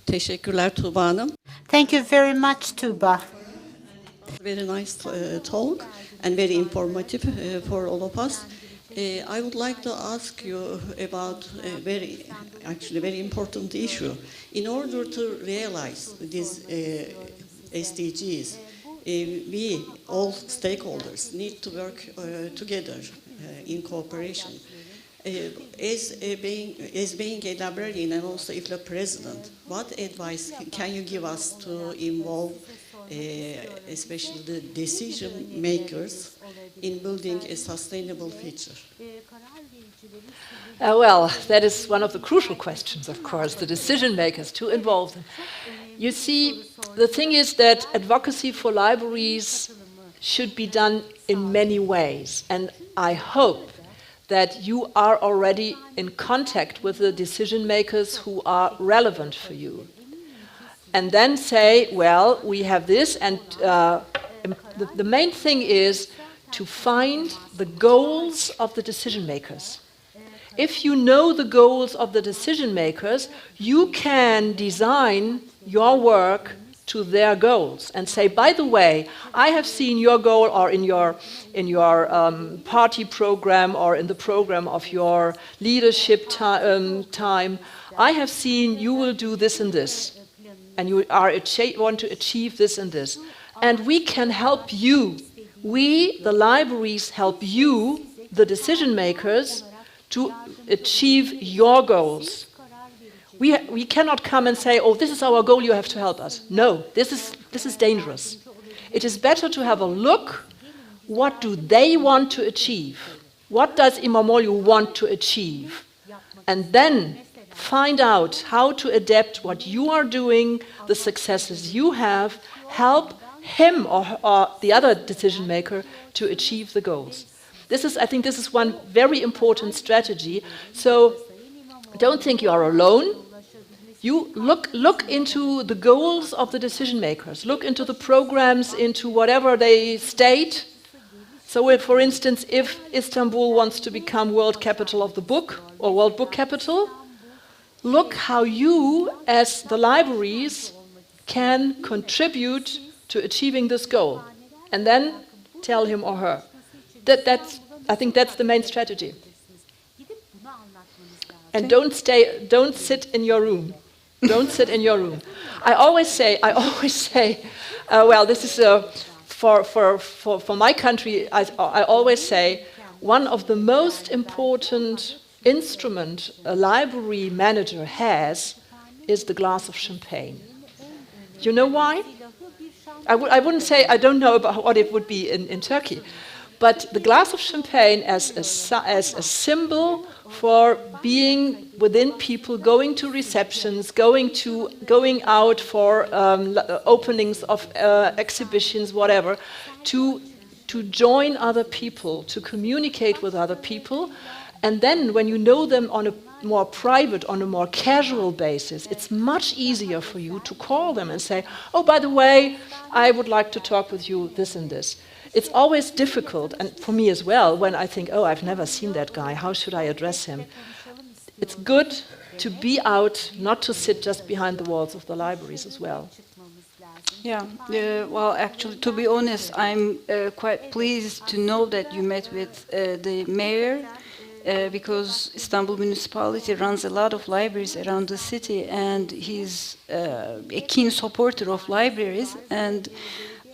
Teşekkürler Tuba Hanım. Thank you very much, Tuba. Very nice talk. and very informative for all of us. I would like to ask you about a very important issue. In order to realize these SDGs, we, all stakeholders, need to work together in cooperation. As being a librarian and also IFLA president, what advice can you give us to involve especially the decision makers in building a sustainable future? Well, that is one of the crucial questions, of course, the decision makers, to involve them. You see, the thing is that advocacy for libraries should be done in many ways, and I hope that you are already in contact with the decision makers who are relevant for you. And then say, well, we have this, and the main thing is to find the goals of the decision makers. If you know the goals of the decision makers, you can design your work to their goals and say, by the way, I have seen your goal, or in your party program, or in the program of your leadership time, I have seen you will do this and this, and you want to achieve this and this. And we can help you. We, the libraries, help you, the decision makers, to achieve your goals. We cannot come and say, oh, this is our goal, you have to help us. No, this is dangerous. It is better to have a look, what do they want to achieve? What does Imamoglu want to achieve? And then find out how to adapt what you are doing, the successes you have, help him or the other decision maker to achieve the goals. I think this is one very important strategy. So don't think you are alone. You look into the goals of the decision makers. Look into the programs, into whatever they state. So if, for instance, if Istanbul wants to become world capital of the book, or world book capital, look how you, as the libraries, can contribute to achieving this goal. And then tell him or her. I think that's the main strategy. And don't sit in your room. Don't sit in your room. I always say, well, this is for my country. I always say, one of the most important instrument a library manager has is the glass of champagne. You know why? I wouldn't say, I don't know about what it would be in Turkey, but the glass of champagne as a symbol for being within people, going to receptions, going out for openings of exhibitions, whatever, to join other people, to communicate with other people, and then when you know them on a more private, on a more casual basis, it's much easier for you to call them and say, oh, by the way, I would like to talk with you this and this. It's always difficult, and for me as well, when I think, oh, I've never seen that guy, how should I address him? It's good to be out, not to sit just behind the walls of the libraries as well. Yeah, well, actually, to be honest, I'm quite pleased to know that you met with the mayor, because Istanbul municipality runs a lot of libraries around the city, and he's a keen supporter of libraries, and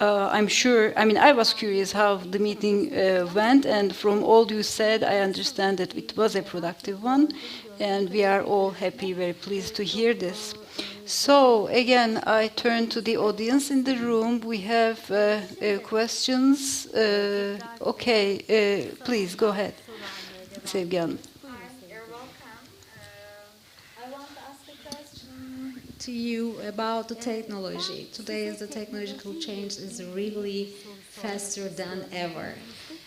I'm sure, I was curious how the meeting went, and from all you said, I understand that it was a productive one, and we are all happy, very pleased to hear this. So, again, I turn to the audience in the room. We have questions. Okay, please, go ahead. Sevgi Hanım. You're welcome. I want to ask a question to you about the technology. Today, the technological change is really faster than ever.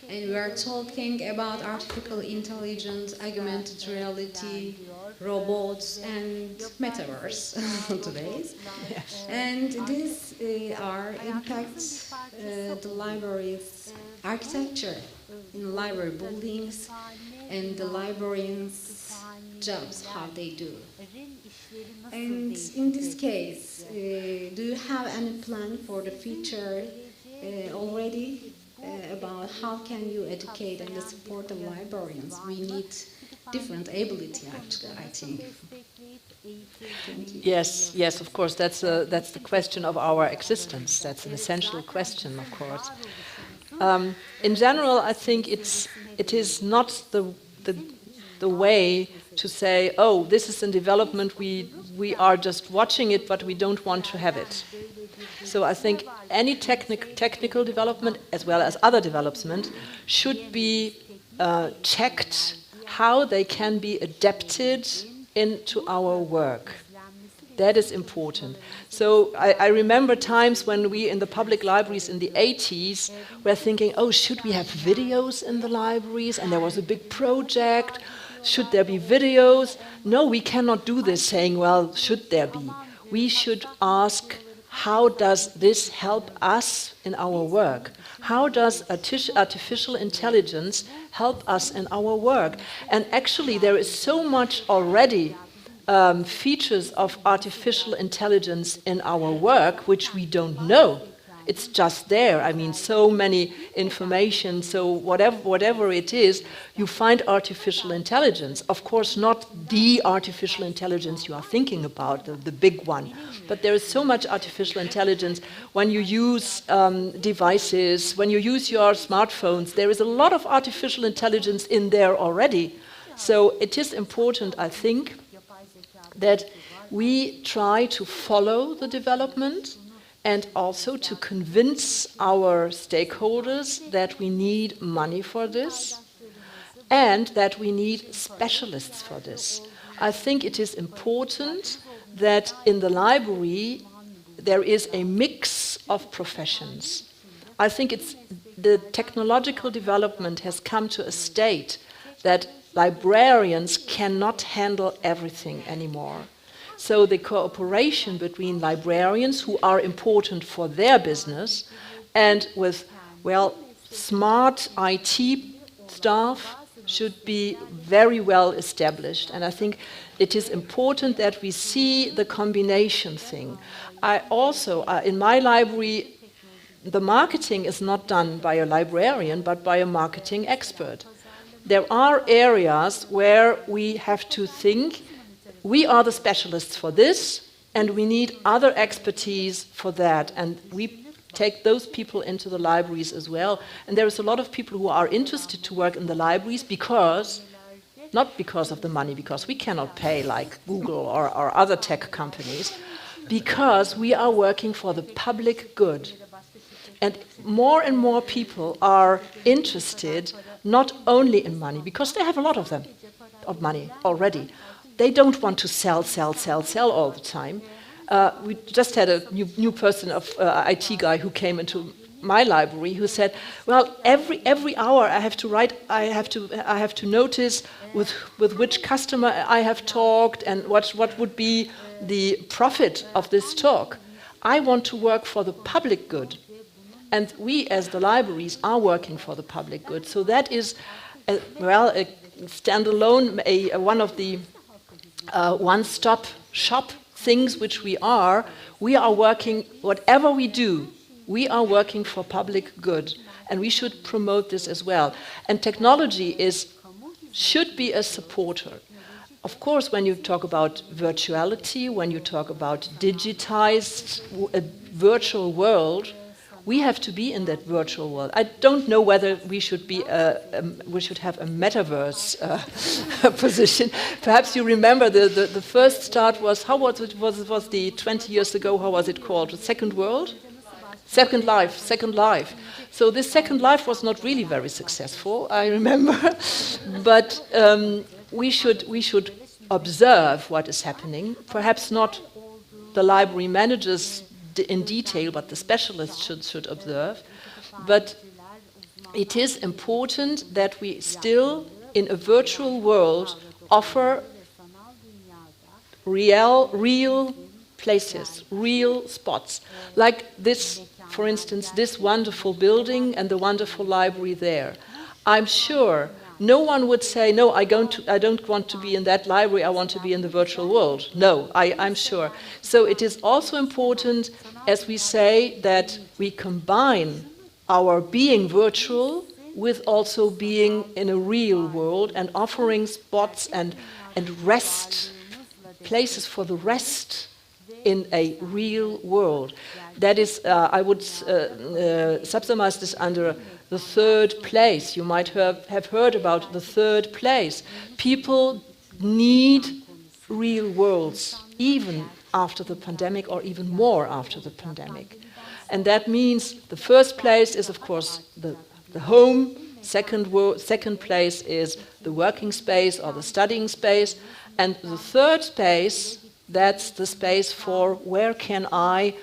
And we are talking about artificial intelligence, augmented reality, robots, and metaverse today. Yes. And this impacts the library's architecture in library buildings and the librarians' jobs, how they do. And in this case, do you have any plan for the future already? about how can you educate and support the librarians. We need different ability, actually, I think. Yes, of course. That's the question of our existence. That's an essential question, of course. In general, I think it is not the way to say, oh, this is a development, we are just watching it, but we don't want to have it. So I think any technical development, as well as other development, should be checked how they can be adapted into our work. That is important. So I remember times when we in the public libraries in the 80s were thinking, oh, should we have videos in the libraries? And there was a big project. Should there be videos? No, we cannot do this saying, well, should there be? We should ask, how does this help us in our work? How does artificial intelligence help us in our work? And actually, there is so much already features of artificial intelligence in our work which we don't know. It's just there. I mean, so many information, so whatever it is, you find artificial intelligence. Of course, not the artificial intelligence you are thinking about, the big one, but there is so much artificial intelligence when you use devices, when you use your smartphones. There is a lot of artificial intelligence in there already. So it is important, I think, that we try to follow the development and also to convince our stakeholders that we need money for this and that we need specialists for this. I think it is important that in the library there is a mix of professions. I think the technological development has come to a state that librarians cannot handle everything anymore. So the cooperation between librarians, who are important for their business, and with, well, smart IT staff should be very well established. And I think it is important that we see the combination thing. I also, in my library, the marketing is not done by a librarian, but by a marketing expert. There are areas where we have to think, we are the specialists for this, and we need other expertise for that. And we take those people into the libraries as well. And there is a lot of people who are interested to work in the libraries because, not because of the money, because we cannot pay like Google or other tech companies, because we are working for the public good. And more people are interested not only in money, because they have a lot of them, of money already. They don't want to sell all the time. We just had a new person of IT guy who came into my library who said, well, every hour I have to write, I have to notice with which customer I have talked and what would be the profit of this talk. I want to work for the public good. And we, as the libraries, are working for the public good. So that is, a standalone, one of the one-stop shop things which we are working, whatever we do, we are working for public good. And we should promote this as well. And technology should be a supporter. Of course, when you talk about virtuality, when you talk about digitized virtual world, we have to be in that virtual world. I don't know whether we should be we should have a metaverse position. Perhaps you remember the first start was, how was it? Was the 20 years ago? How was it called? The Second World, Second Life. So this Second Life was not really very successful, I remember. But we should observe what is happening. Perhaps not the library managers in detail, but the specialists should observe. But it is important that we still, in a virtual world, offer real places, real spots. Like this, for instance, this wonderful building and the wonderful library there. I'm sure no one would say, no, I don't want to be in that library, I want to be in the virtual world. No, I'm sure. So it is also important, as we say, that we combine our being virtual with also being in a real world and offering spots and rest, places for the rest in a real world. That is, I would subsume this under the third place. You might have heard about the third place. People need real worlds, even after the pandemic or even more after the pandemic. And that means the first place is, of course, the home. Second place is the working space or the studying space. And the third space, that's the space for where can I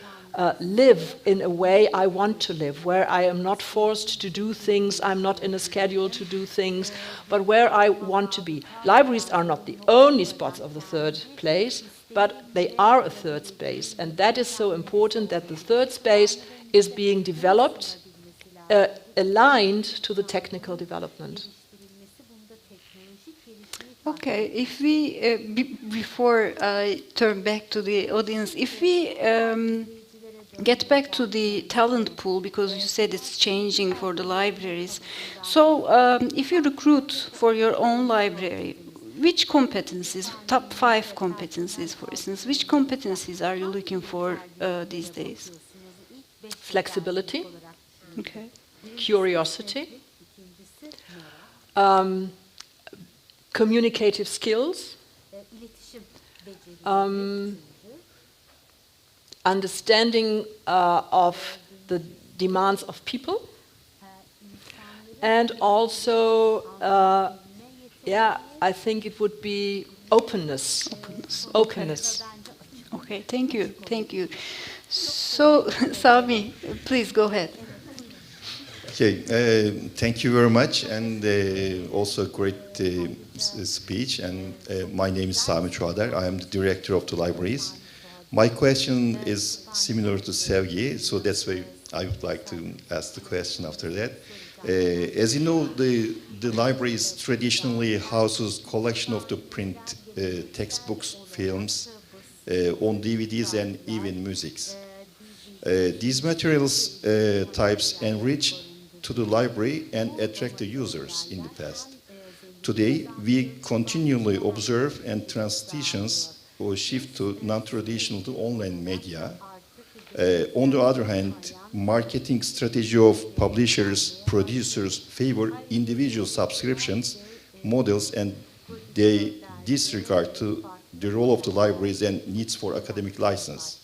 live in a way I want to live, where I am not forced to do things, I'm not in a schedule to do things, but where I want to be. Libraries are not the only spots of the third place, but they are a third space. And that is so important, that the third space is being developed, aligned to the technical development. Okay, if we, before I turn back to the audience, if we get back to the talent pool, because you said it's changing for the libraries. So if you recruit for your own library, which competencies, top 5 competencies, for instance, which competencies are you looking for these days? Flexibility. Okay. Curiosity. Communicative skills. Understanding of the demands of people, and also, I think it would be openness. Openness. Okay, thank you. So, Sami, please go ahead. Okay, thank you very much, and also great speech. And my name is Sami Çuadar. I am the director of the libraries. My question is similar to Sevgi, so that's why I would like to ask the question after that. As you know, the libraries traditionally houses collection of the print textbooks, films, on DVDs and even musics. These materials types enrich to the library and attract the users in the past. Today, we continually observe and transitions or shift to non-traditional to online media. On the other hand, marketing strategy of publishers, producers favor individual subscriptions models, and they disregard to the role of the libraries and needs for academic license.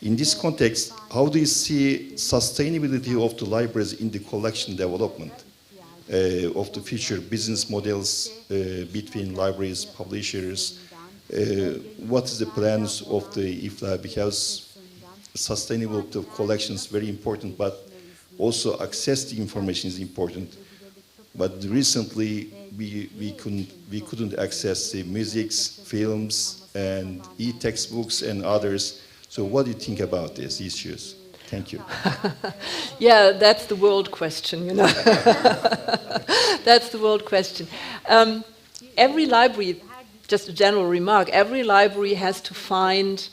In this context, how do you see sustainability of the libraries in the collection development of the future business models between libraries, publishers? What is the plans of the IFLA? Because sustainability of collection is very important, but also access to information is important. But recently, we couldn't access the musics, films, and e-textbooks and others. So what do you think about these issues? Thank you. Yeah, that's the world question, you know. That's the world question. Every library, just a general remark, every library has to find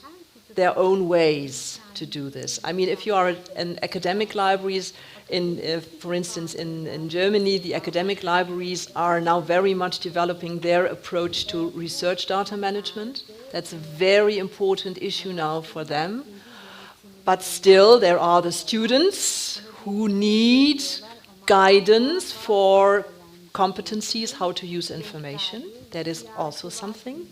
their own ways to do this. I mean, if you are in academic libraries, for instance, in Germany, the academic libraries are now very much developing their approach to research data management. That's a very important issue now for them. But still, there are the students who need guidance for competencies, how to use information. That is also something.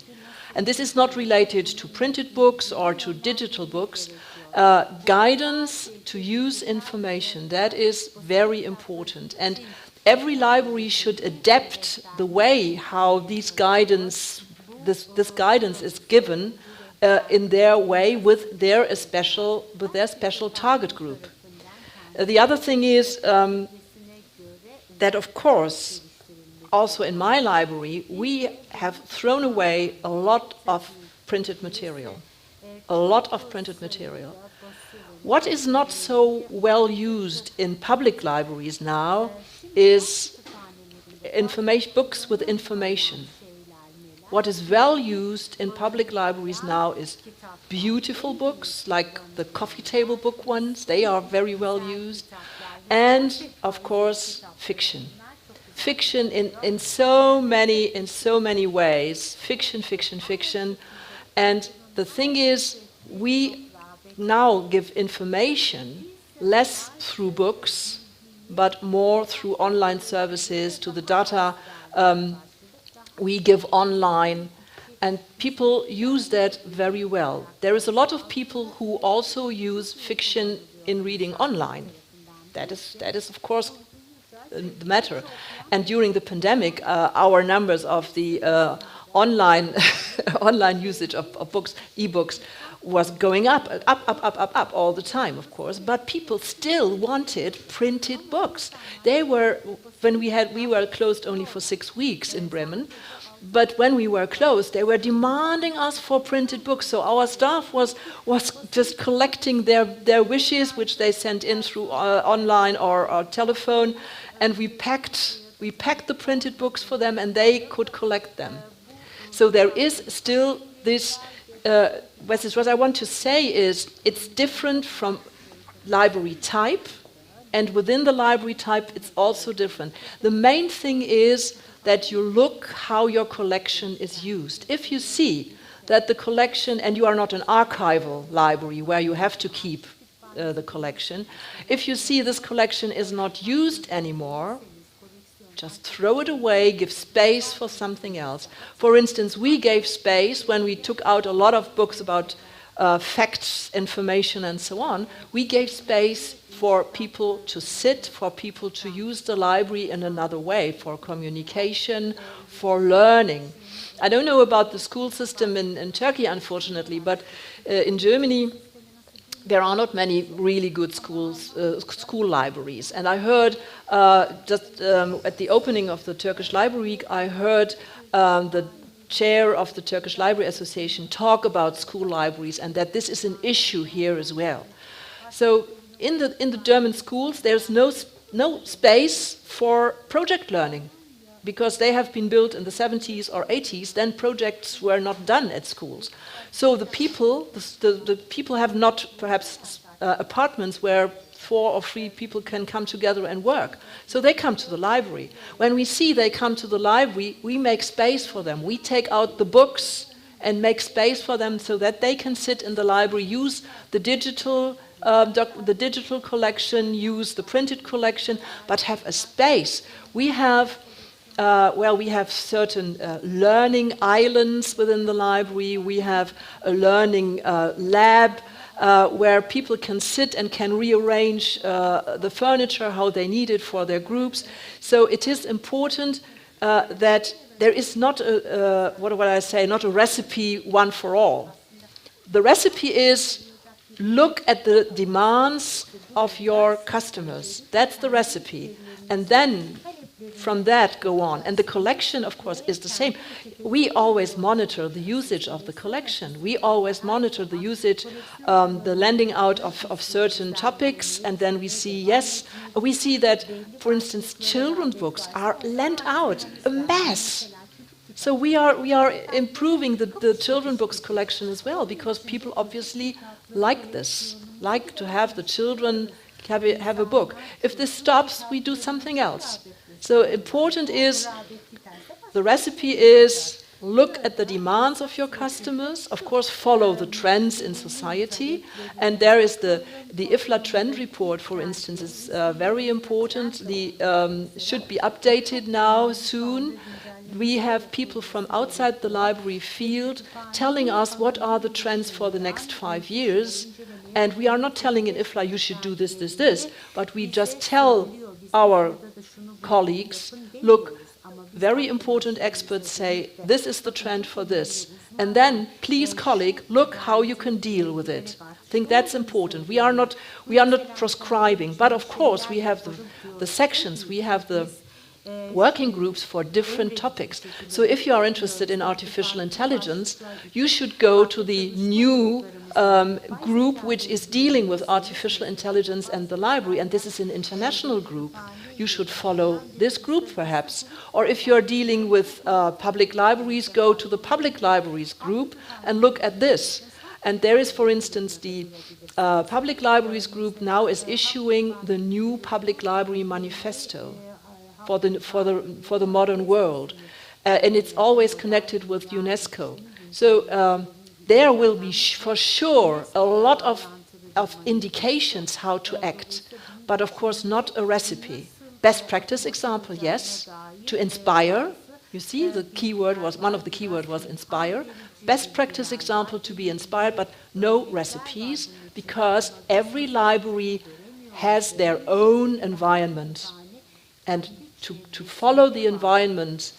And this is not related to printed books or to digital books. Guidance to use information, that is very important. And every library should adapt the way how this guidance is given in their way with their special target group. The other thing is that, of course, also in my library, we have thrown away a lot of printed material. What is not so well used in public libraries now is books with information. What is well used in public libraries now is beautiful books, like the coffee table book ones. They are very well used. and of course fiction. Fiction in so many ways. Fiction. And the thing is, we now give information less through books, but more through online services, to the data we give online, and people use that very well. There is a lot of people who also use fiction in reading online. That is of course the matter. And during the pandemic, our numbers of the online online usage of books, e-books, was going up all the time, of course. But people still wanted printed books. They were, we were closed only for 6 weeks in Bremen, but when we were closed, they were demanding us for printed books. So our staff was just collecting their wishes, which they sent in through online or telephone, and we packed the printed books for them, and they could collect them. So there is still this. What I want to say is, it's different from library type, and within the library type it's also different. The main thing is that you look how your collection is used. If you see that the collection, and you are not an archival library where you have to keep the collection, if you see this collection is not used anymore, just throw it away, give space for something else. For instance, we gave space when we took out a lot of books about facts, information, and so on. We gave space for people to sit, for people to use the library in another way, for communication, for learning. I don't know about the school system in Turkey, unfortunately, but in Germany, there are not many really good school libraries. And I heard just at the opening of the Turkish Library Week, I heard the chair of the Turkish Library Association talk about school libraries, and that this is an issue here as well. So in the German schools, there's no space for project learning, because they have been built in the 70s or 80s, then projects were not done at schools. So the people have not perhaps apartments where 4 or 3 people can come together and work. So they come to the library. When we see they come to the library, we make space for them. We take out the books and make space for them so that they can sit in the library, use the digital collection, use the printed collection, but have a space. We have we have certain learning islands within the library. We have a learning lab where people can sit and can rearrange the furniture how they need it for their groups. So it is important that there is not not a recipe one for all. The recipe is look at the demands of your customers. That's the recipe. And then from that go on. And the collection, of course, is the same. We always monitor the usage of the collection. We always monitor the usage, the lending out of certain topics, and then we see, we see that, for instance, children's books are lent out, a mess. So we are improving the children's books collection as well, because people obviously like this, like to have the children have a book. If this stops, we do something else. So important is, the recipe is, look at the demands of your customers, of course follow the trends in society, and there is the IFLA trend report, for instance, is very important. Should be updated now soon. We have people from outside the library field telling us what are the trends for the next 5 years, and we are not telling in IFLA you should do this, but we just tell our colleagues, look, very important experts say this is the trend for this, and then please, colleague, look how you can deal with it. I think that's important. We are not prescribing, but of course we have the sections, we have the working groups for different topics. So if you are interested in artificial intelligence, you should go to the new group which is dealing with artificial intelligence and the library, and this is an international group. You should follow this group perhaps. Or if you're dealing with public libraries, go to the public libraries group and look at this. And there is, for instance, the Public Libraries Group now is issuing the new Public Library Manifesto for the modern world. And it's always connected with UNESCO. So there will be for sure a lot of indications how to act, but of course not a recipe. Best practice example, yes, to inspire. You see, the keyword was, one of the keywords was inspire. Best practice example to be inspired, but no recipes, because every library has their own environment. And to follow the environment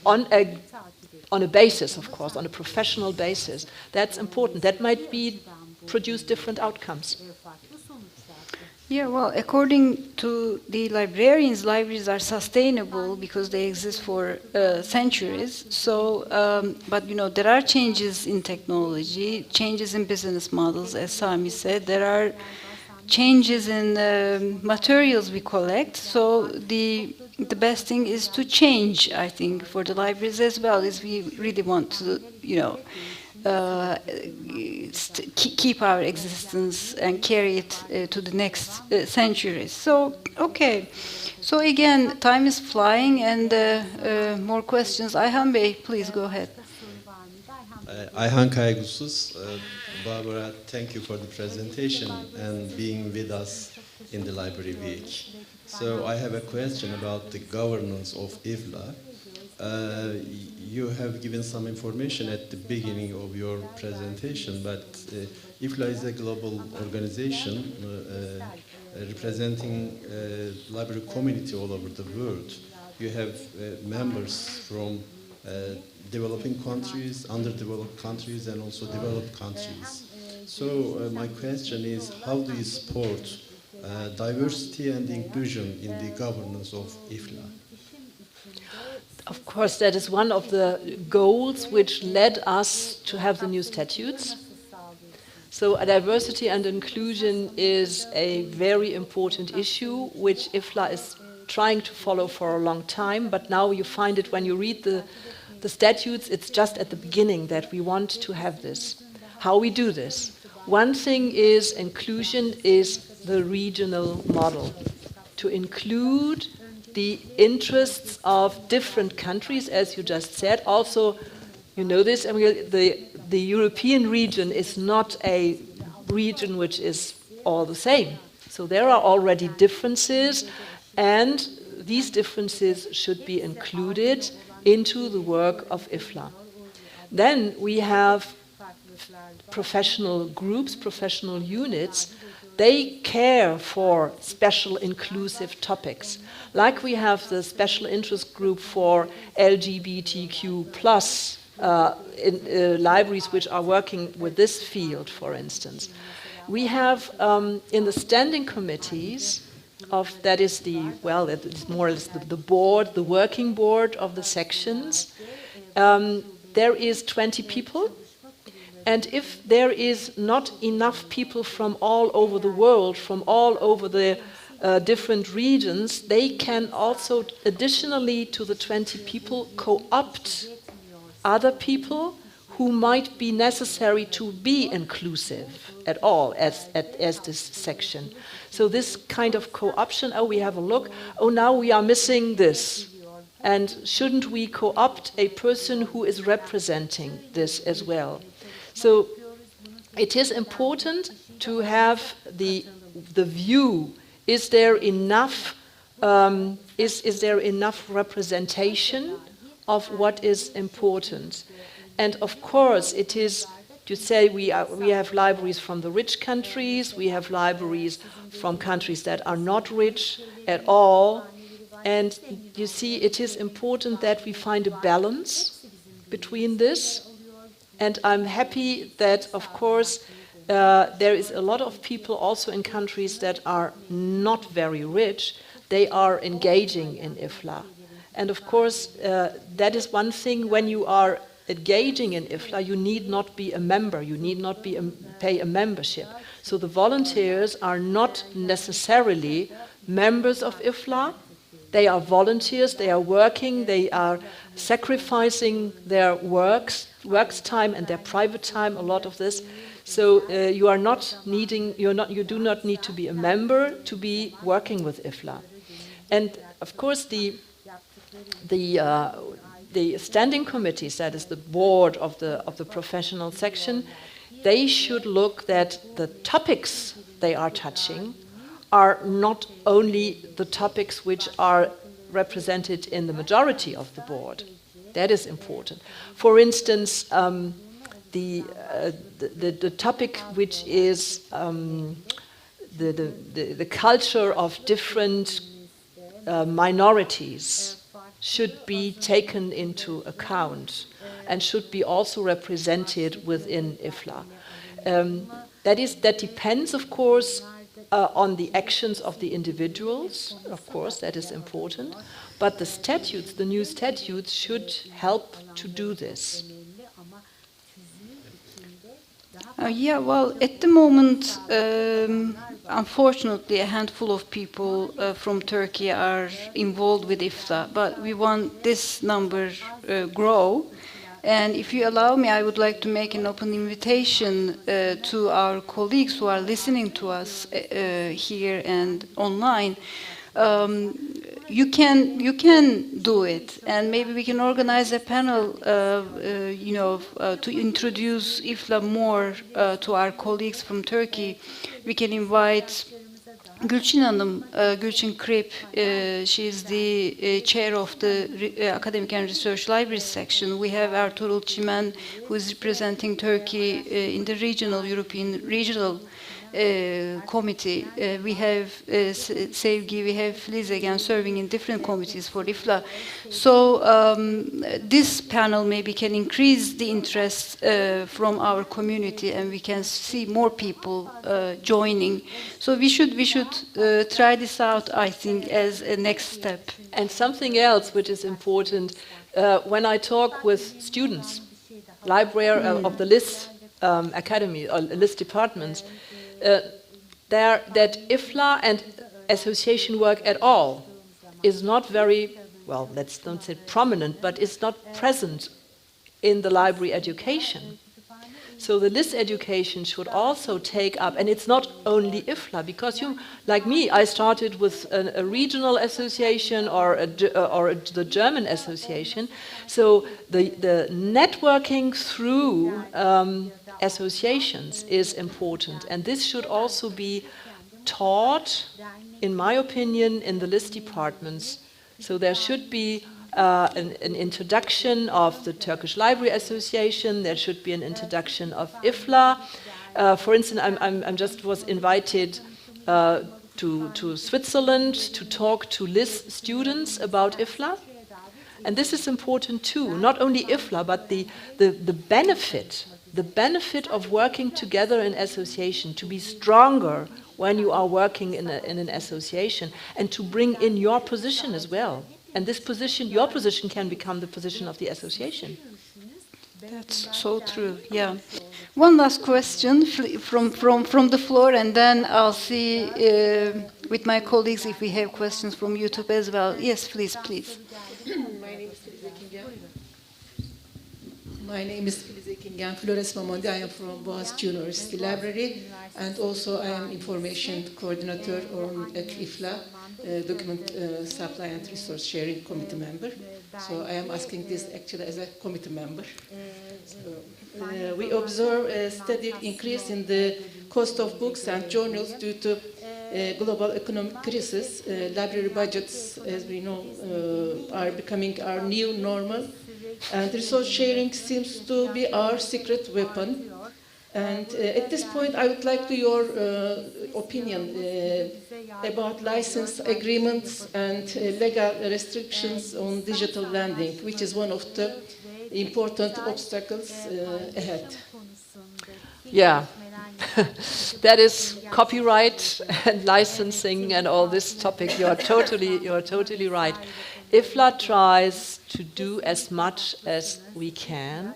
on a basis, of course, on a professional basis, that's important. That might produce different outcomes. Yeah, well, according to the librarians, libraries are sustainable because they exist for centuries. So, but you know, there are changes in technology, changes in business models, as Sami said. There are changes in materials we collect. So the best thing is to change, I think, for the libraries as well, is we really want to, you know, keep our existence and carry it to the next centuries. So, okay. So again, time is flying, and more questions. Ayhan Bey, please go ahead. Ayhan Kaygusuz. Barbara, thank you for the presentation and being with us in the Library Week. So I have a question about the governance of IFLA. You have given some information at the beginning of your presentation, but IFLA is a global organization representing library community all over the world. You have members from developing countries, underdeveloped countries, and also developed countries. So my question is, how do you support diversity and inclusion in the governance of IFLA? Of course, that is one of the goals which led us to have the new statutes. So diversity and inclusion is a very important issue, which IFLA is trying to follow for a long time, but now you find it when you read the statutes, it's just at the beginning that we want to have this. How we do this? One thing is inclusion is the regional model. To include the interests of different countries, as you just said. Also, you know this, I mean, the European region is not a region which is all the same. So there are already differences, and these differences should be included into the work of IFLA. Then we have professional groups, professional units. They care for special inclusive topics. Like we have the special interest group for LGBTQ plus libraries which are working with this field, for instance. We have in the standing committees that is it's more or less the board, the working board of the sections. There is 20 people. And if there is not enough people from all over the world, from all over the different regions, they can also, additionally to the 20 people, co-opt other people who might be necessary to be inclusive at all as this section. So this kind of co-option, we have a look, now we are missing this. And shouldn't we co-opt a person who is representing this as well? So it is important to have the view. Is there enough? Is there enough representation of what is important? And of course, it is to say we have libraries from the rich countries. We have libraries from countries that are not rich at all. And you see, it is important that we find a balance between this. And I'm happy that, of course, there is a lot of people also in countries that are not very rich. They are engaging in IFLA. And of course, that is one thing. When you are engaging in IFLA, you need not be a member. You need not pay a membership. So the volunteers are not necessarily members of IFLA. They are volunteers, they are working, they are sacrificing their works time and their private time, a lot of this. So you do not need to be a member to be working with IFLA. And of course the standing committees, that is the board of the professional section, they should look that the topics they are touching are not only the topics which are represented in the majority of the board. That is important. For instance, the topic which is the culture of different minorities should be taken into account and should be also represented within IFLA. That depends, of course, on the actions of the individuals. Of course, that is important. But the statutes, the new statutes, should help to do this. Yeah, well, at the moment, unfortunately, a handful of people from Turkey are involved with IFLA, but we want this number grow. And if you allow me, I would like to make an open invitation to our colleagues who are listening to us here and online. You can do it, and maybe we can organize a panel, to introduce IFLA more to our colleagues from Turkey. We can invite Gülçin Hanım, Gülçin Krip, she is the chair of the Academic and Research Libraries section. We have Ertuğrul Çimen, who is representing Turkey in the European regional committee. We have Sevgi, we have Filiz again serving in different committees for IFLA. So this panel maybe can increase the interest from our community, and we can see more people joining. So we should try this out, I think, as a next step. And something else which is important, when I talk with students, library of the LIS Academy or LIS departments, that IFLA and association work at all is not very, well, let's not say prominent, but it's not present in the library education. So the LIS education should also take up, and it's not only IFLA, because you, like me, I started with a regional association or the German association. So the networking through associations is important, and this should also be taught, in my opinion, in the LIS departments. So there should be an introduction of the Turkish Library Association. There should be an introduction of IFLA. For instance, I just was invited to Switzerland to talk to LIS students about IFLA. And this is important too, not only IFLA, but the benefit of working together in association, to be stronger when you are working in an association, and to bring in your position as well. And this position, your position, can become the position of the association. That's so true, yeah. One last question from the floor, and then I'll see with my colleagues if we have questions from YouTube as well. Yes, please. My name is Filiz Ekingen, Flores Mamondi. I am from Boğaziçi Library, and also I am information coordinator at IFLA, document supply and resource sharing committee member. So I am asking this actually as a committee member. We observe a steady increase in the cost of books and journals due to global economic crisis. Library budgets, as we know, are becoming our new normal. And resource sharing seems to be our secret weapon. And at this point, I would like to your opinion about license agreements and legal restrictions on digital lending, which is one of the important obstacles ahead. Yeah, that is copyright and licensing and all this topic. You are totally right. IFLA tries to do as much as we can,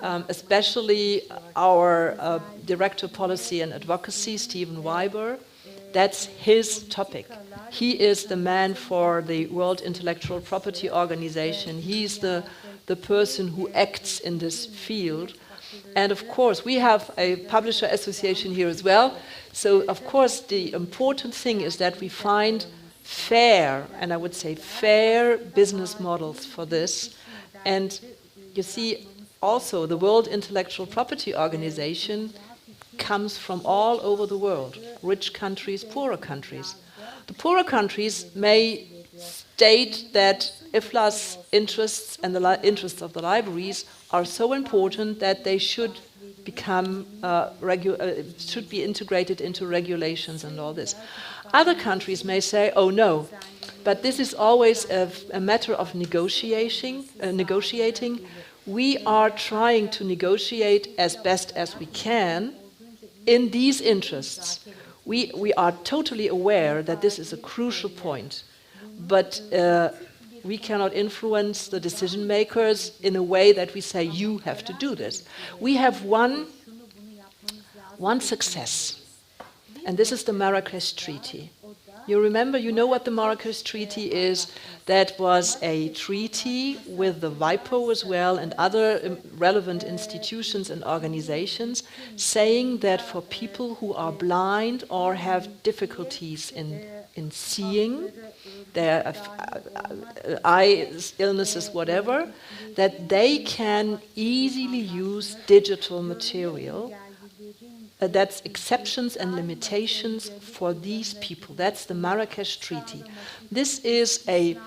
especially our Director Policy and Advocacy, Stephen Weiber, That's his topic. He is the man for the World Intellectual Property Organization. He's the person who acts in this field. And of course, we have a publisher association here as well. So of course, the important thing is that we find fair, and I would say fair business models for this. And you see, also the World Intellectual Property Organization comes from all over the world, rich countries, poorer countries. The poorer countries may state that IFLA's interests and the interests of the libraries are so important that they should become should be integrated into regulations and all this. Other countries may say, oh no, but this is always a matter of negotiating. We are trying to negotiate as best as we can in these interests. We are totally aware that this is a crucial point, but we cannot influence the decision makers in a way that we say, you have to do this. We have one success, and this is the Marrakesh Treaty. You remember, you know what the Marrakesh Treaty is? That was a treaty with the WIPO as well and other relevant institutions and organizations, saying that for people who are blind or have difficulties in seeing, their eye illnesses, whatever, that they can easily use digital material. That's exceptions and limitations for these people. That's the Marrakesh Treaty. This is a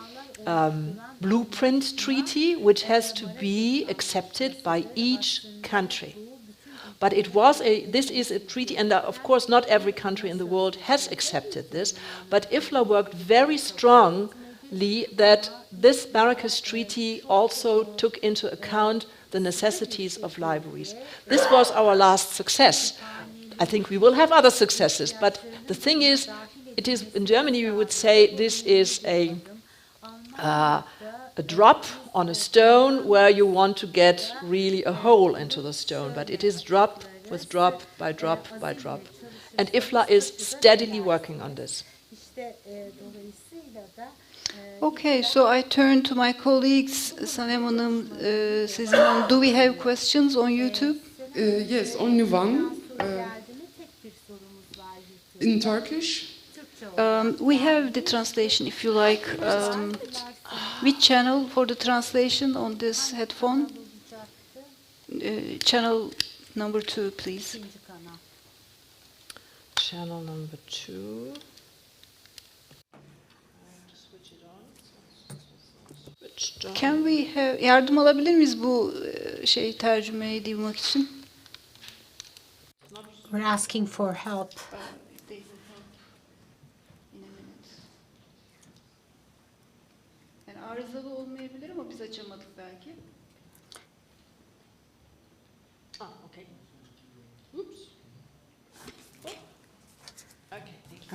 blueprint treaty which has to be accepted by each country. But this is a treaty, and of course not every country in the world has accepted this, but IFLA worked very strongly that this Marrakesh Treaty also took into account the necessities of libraries. This was our last success. I think we will have other successes, but the thing is, in Germany we would say this is a drop on a stone where you want to get really a hole into the stone, but it is drop with drop by drop by drop. And IFLA is steadily working on this. Okay, so I turn to my colleagues, Sanem Hanım, Sezin Hanım. Do we have questions on YouTube? Yes, only one. In Turkish? We have the translation, if you like. Which channel for the translation on this headphone? Channel number 2, please. Channel number 2. Can we have, yardım alabilir miyiz bu tercümeyi duymak için? We're asking for help. Yani arızalı olmayabilir ama biz açamadık belki. Okay. Oops.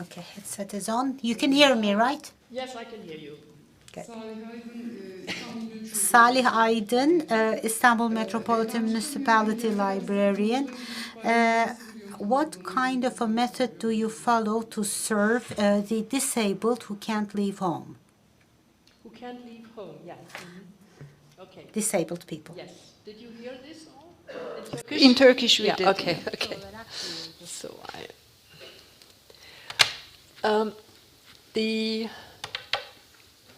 Okay, headset is on. You can hear me, right? Yes, I can hear you. Good. Salih Aydın, Istanbul Metropolitan Municipality Librarian. What kind of a method do you follow to serve the disabled who can't leave home? Who can't leave home, yes. Mm-hmm. Okay. Disabled people. Yes. Did you hear this all? In Turkish we did. Okay. So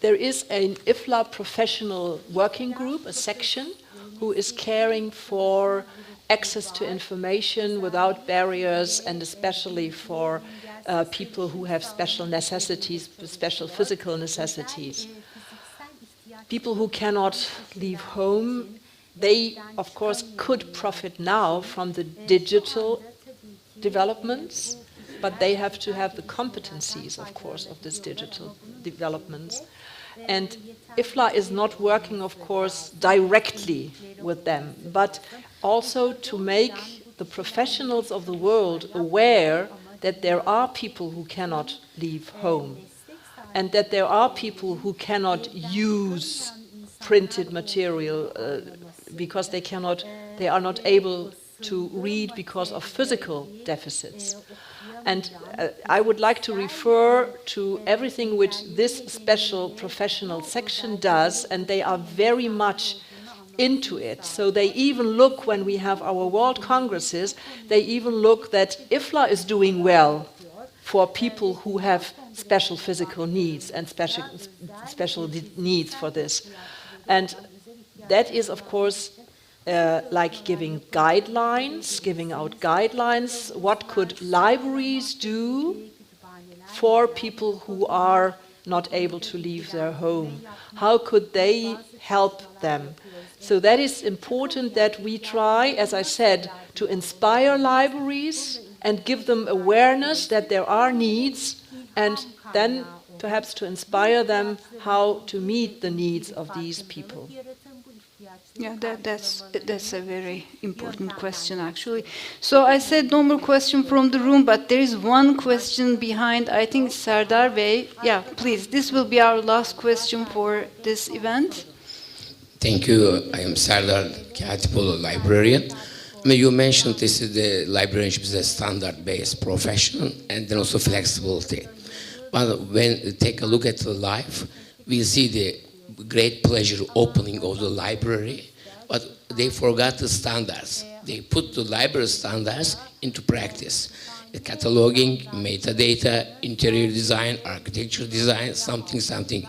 there is an IFLA professional working group, a section, who is caring for access to information without barriers, and especially for people who have special necessities, special physical necessities. People who cannot leave home, they, of course, could profit now from the digital developments, but they have to have the competencies, of course, of this digital developments. And IFLA is not working, of course, directly with them, but also to make the professionals of the world aware that there are people who cannot leave home, and that there are people who cannot use printed material because they are not able to read because of physical deficits. And I would like to refer to everything which this special professional section does, and they are very much into it. So they even look, when we have our world congresses, they even look that IFLA is doing well for people who have special physical needs and special needs for this. And that is, of course, like giving out guidelines. What could libraries do for people who are not able to leave their home? How could they help them? So that is important, that we try, as I said, to inspire libraries and give them awareness that there are needs, and then perhaps to inspire them how to meet the needs of these people. Yeah, that's a very important question, actually. So I said no more question from the room, but there is one question behind. I think Serdar Bey. Yeah, please. This will be our last question for this event. Thank you. I am Serdar Katipoğlu, librarian. I mean, you mentioned this is the librarianship is a standard-based profession and then also flexibility. But when we take a look at the life, we see the great pleasure opening of the library, but they forgot the standards. They put the library standards into practice. The cataloging, metadata, interior design, architecture design, something.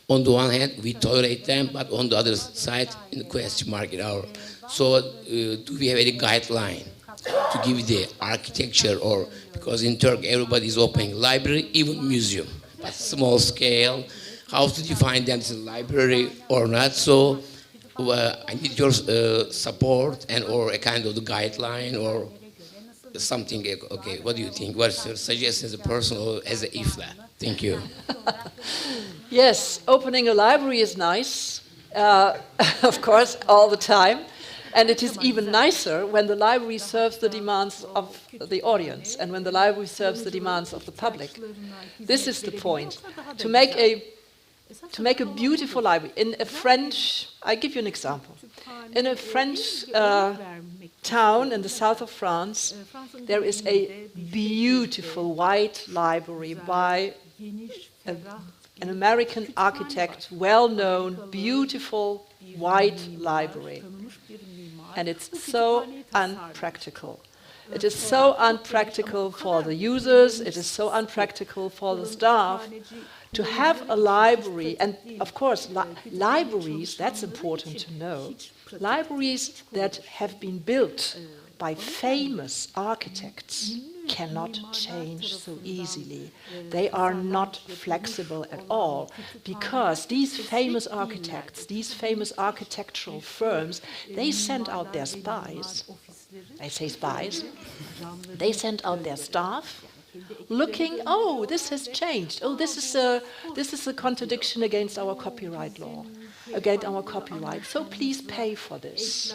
On the one hand, we tolerate them, but on the other side, in the question mark in our. So, do we have any guideline to give the architecture, or because in Turkey everybody is opening library, even museum, but small scale. How to define them as a library or not? So, I need your support and or a kind of the guideline or something. Okay, what do you think? What's your suggestion as a person or as an IFLA? Thank you. Yes, opening a library is nice, of course, all the time. And it is even nicer when the library serves the demands of the audience and when the library serves the demands of the public. This is the point. To make a beautiful library in a French, I give you an example. In a French town in the south of France, there is a beautiful white library by an American architect, well-known, beautiful white library. And it's so unpractical. It is so unpractical for the users, it is so unpractical for the staff to have a library. And of course, libraries, that's important to know, libraries that have been built by famous architects cannot change so easily. They are not flexible at all, because these famous architects, these famous architectural firms, they send out their spies. I say spies. They send out their staff looking, oh, this has changed. Oh, this is a contradiction against our copyright law, against our copyright. So please pay for this.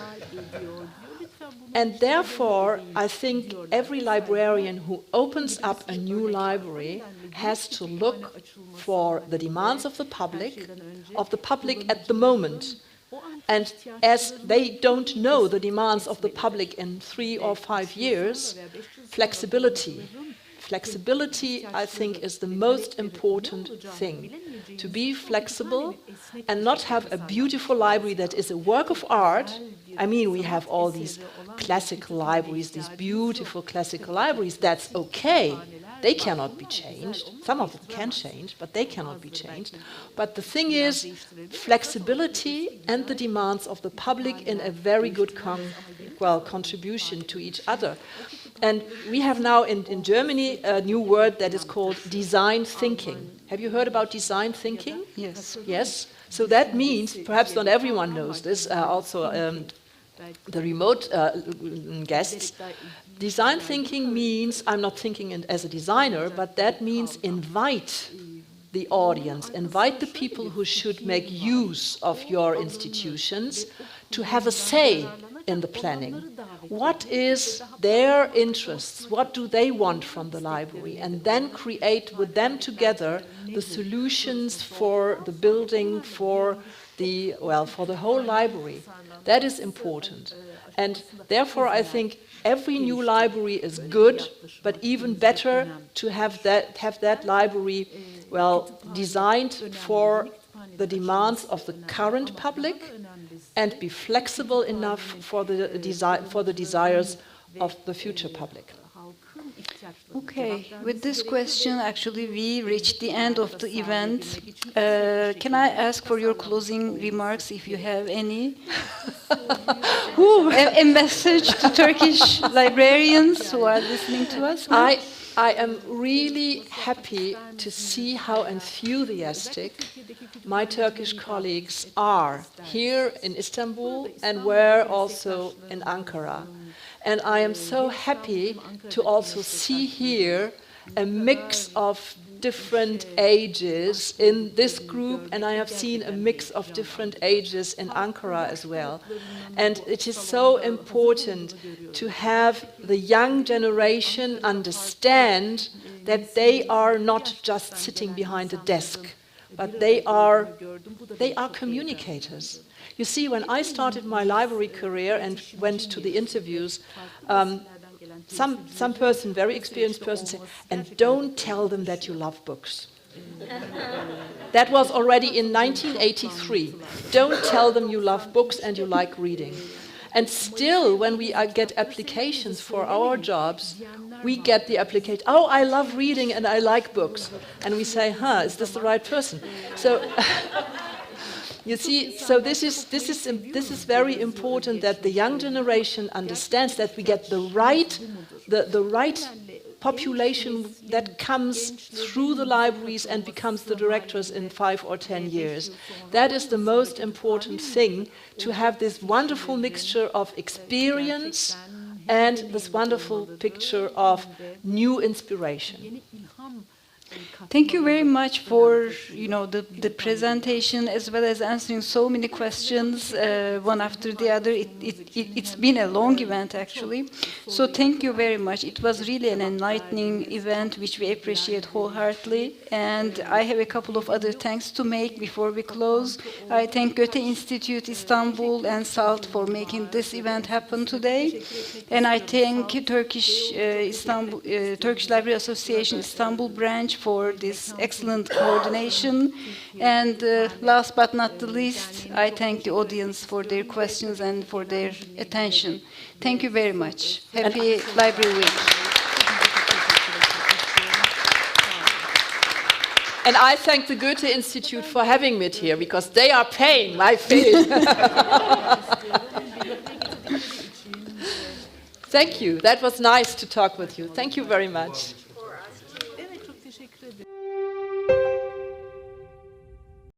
And therefore, I think every librarian who opens up a new library has to look for the demands of the public at the moment. And as they don't know the demands of the public in 3 or 5 years, flexibility. Flexibility, I think, is the most important thing. To be flexible and not have a beautiful library that is a work of art. I mean, we have all these classical libraries, these beautiful classical libraries. That's okay. They cannot be changed. Some of them can change, but they cannot be changed. But the thing is, flexibility and the demands of the public in a very good contribution to each other. And we have now in Germany a new word that is called design thinking. Have you heard about design thinking? Yes. Yes? So that means, perhaps not everyone knows this, also the remote guests, design thinking means, I'm not thinking as a designer, but that means invite the audience, invite the people who should make use of your institutions to have a say in the planning. What is their interests? What do they want from the library? And then create with them together the solutions for the building, for the whole library. That is important. And therefore, I think every new library is good, but even better to have that library, well, designed for the demands of the current public and be flexible enough for the desires of the future public. Okay, with this question, actually, we reached the end of the event. Can I ask for your closing remarks, if you have any? A message to Turkish librarians who are listening to us now? I am really happy to see how enthusiastic my Turkish colleagues are here in Istanbul and were also in Ankara. And I am so happy to also see here a mix of different ages in this group, and I have seen a mix of different ages in Ankara as well. And it is so important to have the young generation understand that they are not just sitting behind a desk, but they are communicators. You see, when I started my library career and went to the interviews, some person, very experienced person, said, "And don't tell them that you love books." That was already in 1983. Don't tell them you love books and you like reading. And still, when we get applications for our jobs, we get the application, "Oh, I love reading and I like books." And we say, is this the right person? So, you see, so this is very important that the young generation understands that we get the right population that comes through the libraries and becomes the directors in 5 or 10 years. That is the most important thing, to have this wonderful mixture of experience and this wonderful picture of new inspiration. Thank you very much for the presentation, as well as answering so many questions one after the other. It's been a long event, actually. So thank you very much. It was really an enlightening event, which we appreciate wholeheartedly. And I have a couple of other thanks to make before we close. I thank Goethe-Institut Istanbul and SALT for making this event happen today. And I thank Turkish Library Association Istanbul branch for this excellent coordination. And last but not the least, I thank the audience for their questions and for their attention. Thank you very much. Happy Library Week. And I thank the Goethe-Institut for having me here, because they are paying my fee. Thank you. That was nice to talk with you. Thank you very much.